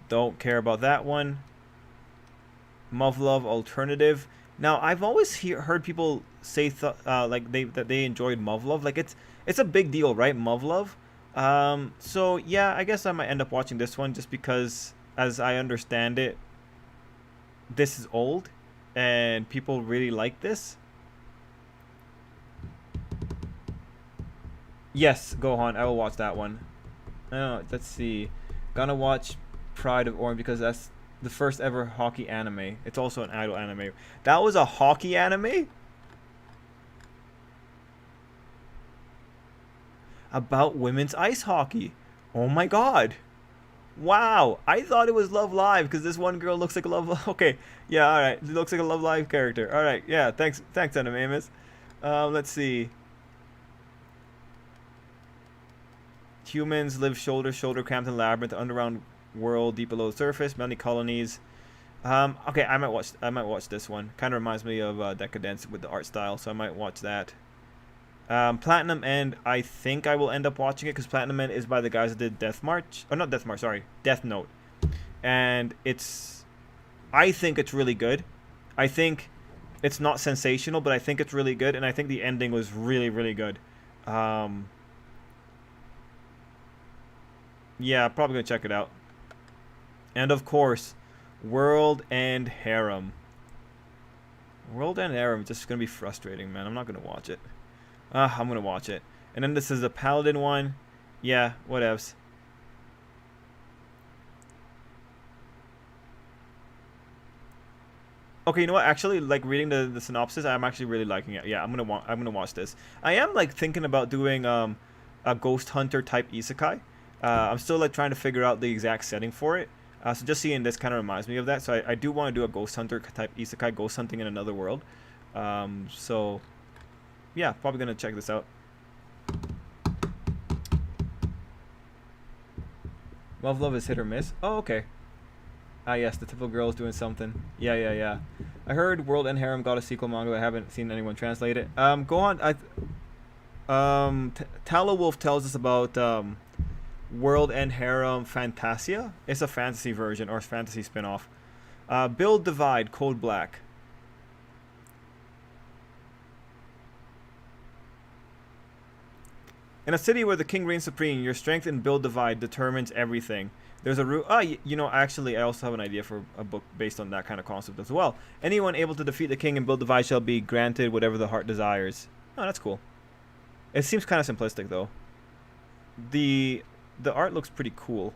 Don't care about that one. Muv-Luv Alternative. Now, I've always heard people say like that they enjoyed Muv-Luv. Like it's a big deal, right? Muv-Luv. So yeah, I guess I might end up watching this one just because, as I understand it, this is old, and people really like this. Yes, Gohan, I will watch that one. Let's see. Gonna watch Pride of Orange because that's the first ever hockey anime. It's also an idol anime. That was a hockey anime? About women's ice hockey. Oh my god. Wow. I thought it was Love Live because this one girl looks like a Love... Okay. Yeah, alright. It looks like a Love Live character. Alright. Yeah, thanks, Animamus. Let's see. Humans live shoulder to shoulder, cramped in labyrinth, underground world deep below the surface, many colonies. Okay, I might watch this one. Kind of reminds me of Decadence with the art style, so I might watch that. Platinum End, I think I will end up watching it because Platinum End is by the guys that did Death March. Oh, not Death March, sorry, Death Note. And I think it's really good. I think it's not sensational, but I think it's really good, and I think the ending was really, really good. Yeah, probably gonna check it out. And of course, World End Harem. World End Harem is just gonna be frustrating, man. I'm not gonna watch it. I'm gonna watch it. And then this is the Paladin one. Yeah, whatevs. Okay, you know what? Actually, like reading the synopsis, I'm actually really liking it. Yeah, I'm gonna watch this. I am like thinking about doing a Ghost Hunter type isekai. I'm still like trying to figure out the exact setting for it. So just seeing this kind of reminds me of that. So I do want to do a Ghost Hunter type isekai, ghost hunting in another world. So yeah, probably gonna check this out. Love is hit or miss. Oh, okay. Yes, the typical girl is doing something. Yeah. I heard World End Harem got a sequel manga. I haven't seen anyone translate it. Go on. Tallow Wolf tells us about World End Harem Fantasia. It's a fantasy version or fantasy spin-off. Build Divide Code Black. In a city where the king reigns supreme, your strength in Build Divide determines everything. There's a rule. You know, actually, I also have an idea for a book based on that kind of concept as well. Anyone able to defeat the king in Build Divide shall be granted whatever the heart desires. Oh, that's cool. It seems kind of simplistic, though. The art looks pretty cool.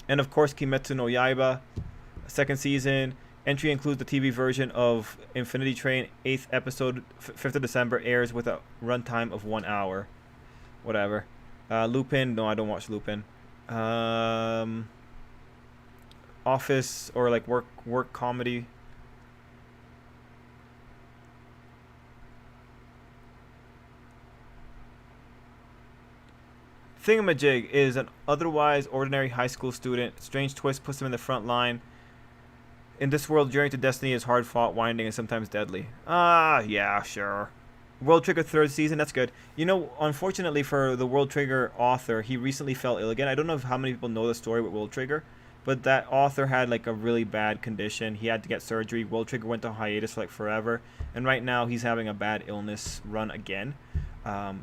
And of course, Kimetsu no Yaiba, second season. Entry includes the TV version of Infinity Train. 8th episode, 5th of December, airs with a runtime of 1 hour. Whatever. Lupin. No, I don't watch Lupin. Office or like work comedy. Thingamajig is an otherwise ordinary high school student. Strange twist puts him in the front line. In this world, journey to destiny is hard fought, winding, and sometimes deadly. Ah, yeah, sure. World Trigger 3rd season, that's good. You know, unfortunately for the World Trigger author, he recently fell ill again. I don't know how many people know the story with World Trigger, but that author had like a really bad condition. He had to get surgery. World Trigger went to hiatus for like forever, and right now he's having a bad illness run again.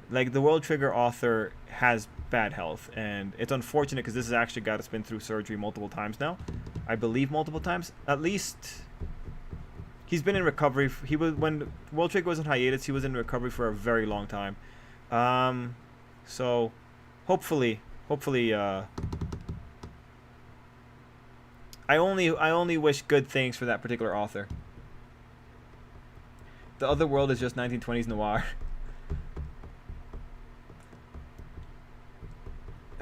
Like the World Trigger author has bad health, and it's unfortunate because this is actually a guy that's been through surgery multiple times now. I believe multiple times. At least he's been in recovery. He was, when World Trigger was in hiatus, he was in recovery for a very long time. So hopefully, I only wish good things for that particular author. The other world is just 1920s noir.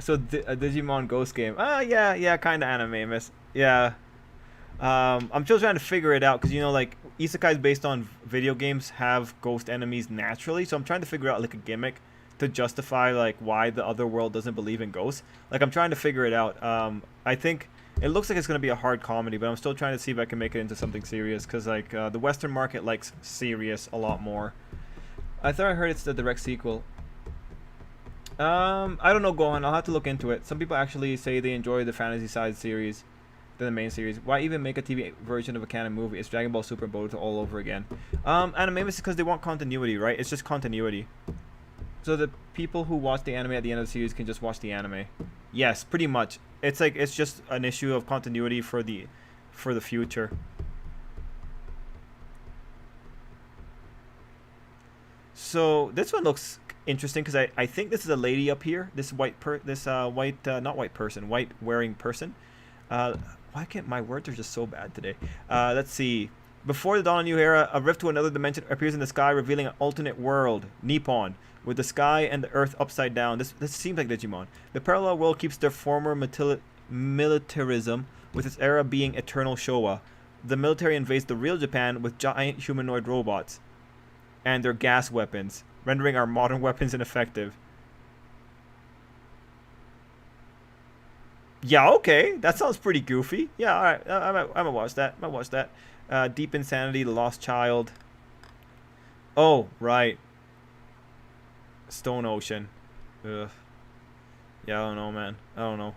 So a Digimon Ghost game. Yeah, kind of anime, miss. Yeah. I'm still trying to figure it out because, you know, like isekais based on video games have ghost enemies naturally. So I'm trying to figure out like a gimmick to justify like why the other world doesn't believe in ghosts. Like I'm trying to figure it out. I think it looks like it's going to be a hard comedy, but I'm still trying to see if I can make it into something serious because like the Western market likes serious a lot more. I thought I heard it's the direct sequel. I don't know, Gohan. I'll have to look into it. Some people actually say they enjoy the fantasy side series than the main series. Why even make a TV version of a canon movie? It's Dragon Ball Super and Boruto all over again. Anime is because they want continuity, right? It's just continuity. So the people who watch the anime at the end of the series can just watch the anime. Yes, pretty much. It's like it's just an issue of continuity for the future. So this one looks interesting because I think this is a lady up here. This white wearing person. Why can't my words are just so bad today? Let's see. Before the dawn of a new era, a rift to another dimension appears in the sky, revealing an alternate world, Nippon, with the sky and the earth upside down. This seems like Digimon. The parallel world keeps their former militarism, with its era being eternal Showa. The military invades the real Japan with giant humanoid robots and their gas weapons, rendering our modern weapons ineffective. Yeah, okay. That sounds pretty goofy. Yeah, alright. I'm gonna watch that. Deep Insanity, The Lost Child. Oh, right. Stone Ocean. Ugh. Yeah, I don't know, man. I don't know.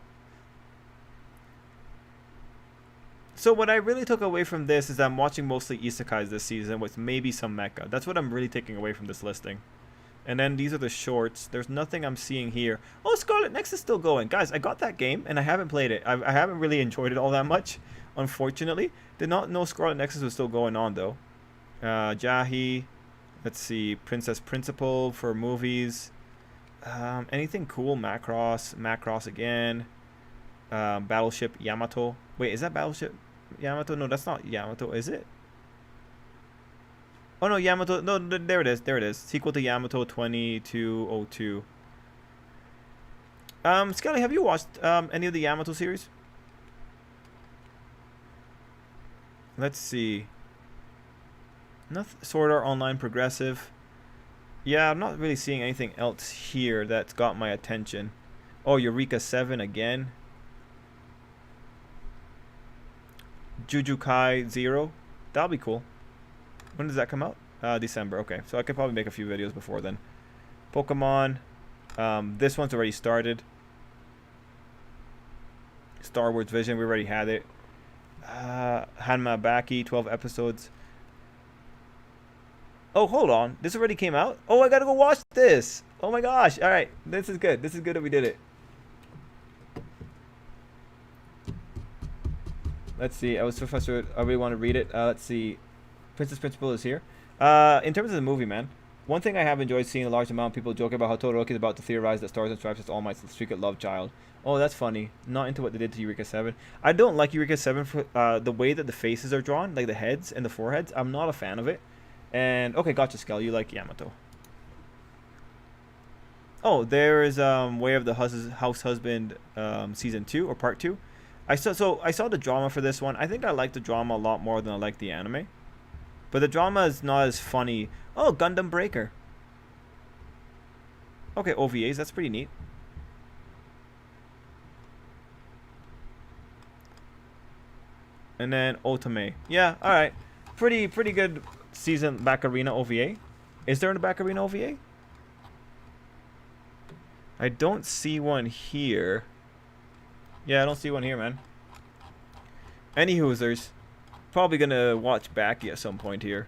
So what I really took away from this is I'm watching mostly isekais this season with maybe some mecha. That's what I'm really taking away from this listing. And then these are the shorts. There's nothing I'm seeing here. Oh, Scarlet Nexus is still going. Guys, I got that game and I haven't played it. I haven't really enjoyed it all that much, unfortunately. Did not know Scarlet Nexus was still going on, though. Jahi. Let's see. Princess Principal for movies. Anything cool? Macross again. Battleship Yamato. Wait, is that Battleship Yamato? No, that's not Yamato, is it? Oh no, Yamato. No, there it is. Sequel to Yamato 2202. Skelly, have you watched any of the Yamato series? Let's see. Nothing. Sword Art Online Progressive. Yeah, I'm not really seeing anything else here that's got my attention. Oh, Eureka 7 again. Jujukai 0. That'll be cool. When does that come out? December. Okay, so I could probably make a few videos before then. Pokemon. This one's already started. Star Wars Vision. We already had it. Hanma Baki. 12 episodes. Oh, hold on. This already came out? Oh, I gotta go watch this. Oh my gosh. Alright. This is good. This is good that we did it. Let's see. I was so frustrated. I really want to read it. Let's see. Princess Principal is here. In terms of the movie, man, one thing I have enjoyed seeing a large amount of people joking about how Todoroki is about to theorize that Stars and Stripes is All Might's secret love child. Oh, that's funny. Not into what they did to Eureka 7. I don't like Eureka 7 for the way that the faces are drawn, like the heads and the foreheads. I'm not a fan of it. And, okay, gotcha, Skell. You like Yamato. Oh, there is Way of the House Husband Season 2 or Part 2. I saw the drama for this one. I think I like the drama a lot more than I like the anime. But the drama is not as funny. Oh, Gundam Breaker. Okay, OVAs. That's pretty neat. And then Otome. Yeah, alright. Pretty good season back arena OVA. Is there a back arena OVA? I don't see one here. Yeah, I don't see one here, man. Any hoosers. Probably gonna watch Backy at some point here.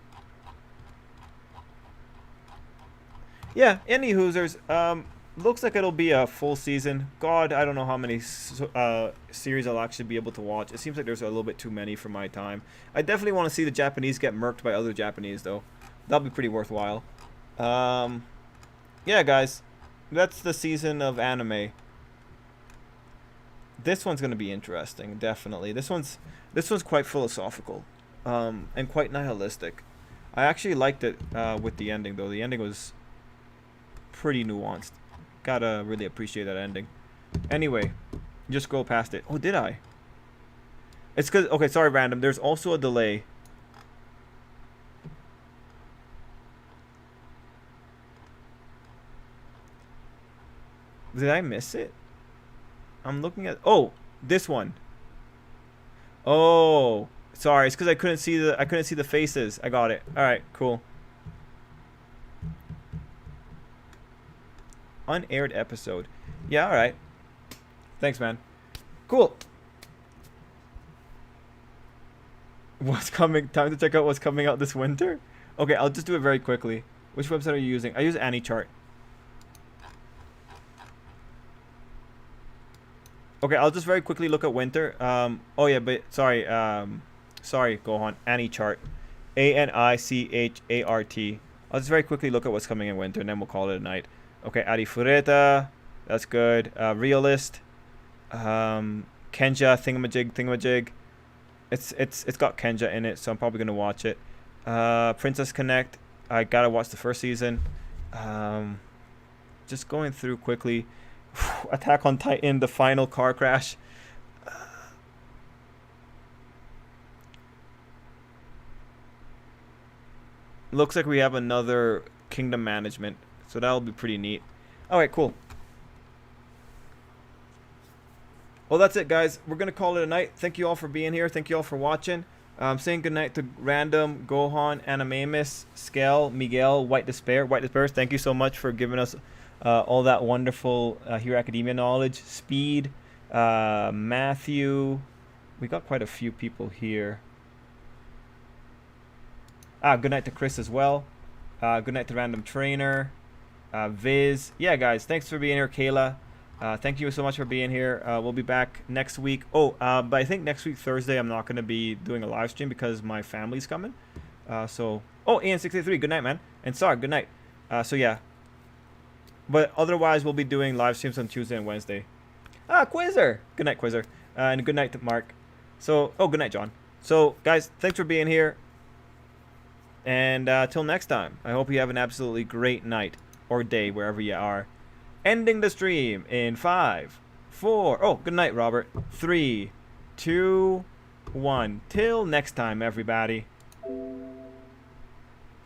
Yeah, any hoosers. Looks like it'll be a full season. God, I don't know how many series I'll actually be able to watch. It seems like there's a little bit too many for my time. I definitely want to see the Japanese get murked by other Japanese, though. That'll be pretty worthwhile. Yeah, guys. That's the season of anime. This one's gonna be interesting, definitely. This one's quite philosophical, and quite nihilistic. I actually liked it with the ending, though. The ending was pretty nuanced. Gotta really appreciate that ending. Anyway, just go past it. Oh, did I? It's because, okay, sorry, random. There's also a delay. Did I miss it? I'm looking at, oh, this one. Oh, sorry. It's because I couldn't see the faces. I got it. All right, cool. Unaired episode. Yeah, all right. Thanks, man. Cool. What's coming? Time to check out what's coming out this winter. Okay, I'll just do it very quickly. Which website are you using? I use AnyChart. Okay, I'll just very quickly look at winter. Oh yeah, but sorry. Sorry, Gohan. AnyChart. ANICHART. I'll just very quickly look at what's coming in winter, and then we'll call it a night. Okay, Arifureta. That's good. Realist. Kenja thingamajig. It's got Kenja in it, so I'm probably gonna watch it. Princess Connect. I gotta watch the first season. Just going through quickly. Attack on Titan, the final car crash. Looks like we have another Kingdom Management, so that'll be pretty neat. Alright, cool. Well, that's it, guys. We're going to call it a night. Thank you all for being here. Thank you all for watching. Saying goodnight to Random, Gohan, Animamus, Skell, Miguel, White Despair. White Despair, thank you so much for giving us all that wonderful Hero Academia knowledge. Speed, Matthew. We got quite a few people here. Good night to Chris as well. Good night to Random Trainer. Viz. Yeah, guys, thanks for being here, Kayla. Thank you so much for being here. We'll be back next week. But I think next week, Thursday, I'm not going to be doing a live stream because my family's coming. Ian683, good night, man. And Sar, good night. So, yeah. But otherwise, we'll be doing live streams on Tuesday and Wednesday. Quizzer. Good night, Quizzer. And good night to Mark. So, good night, John. So, guys, thanks for being here. And till next time, I hope you have an absolutely great night or day wherever you are. Ending the stream in 5, 4. Good night, Robert. 3, 2, 1. Till next time, everybody.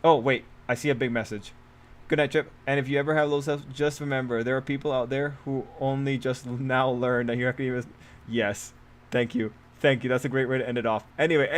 Oh, wait. I see a big message. Good night, Trip. And if you ever have low self, just remember, there are people out there who only just now learned that you're actually... Yes. Thank you. Thank you. That's a great way to end it off. Anyway, ending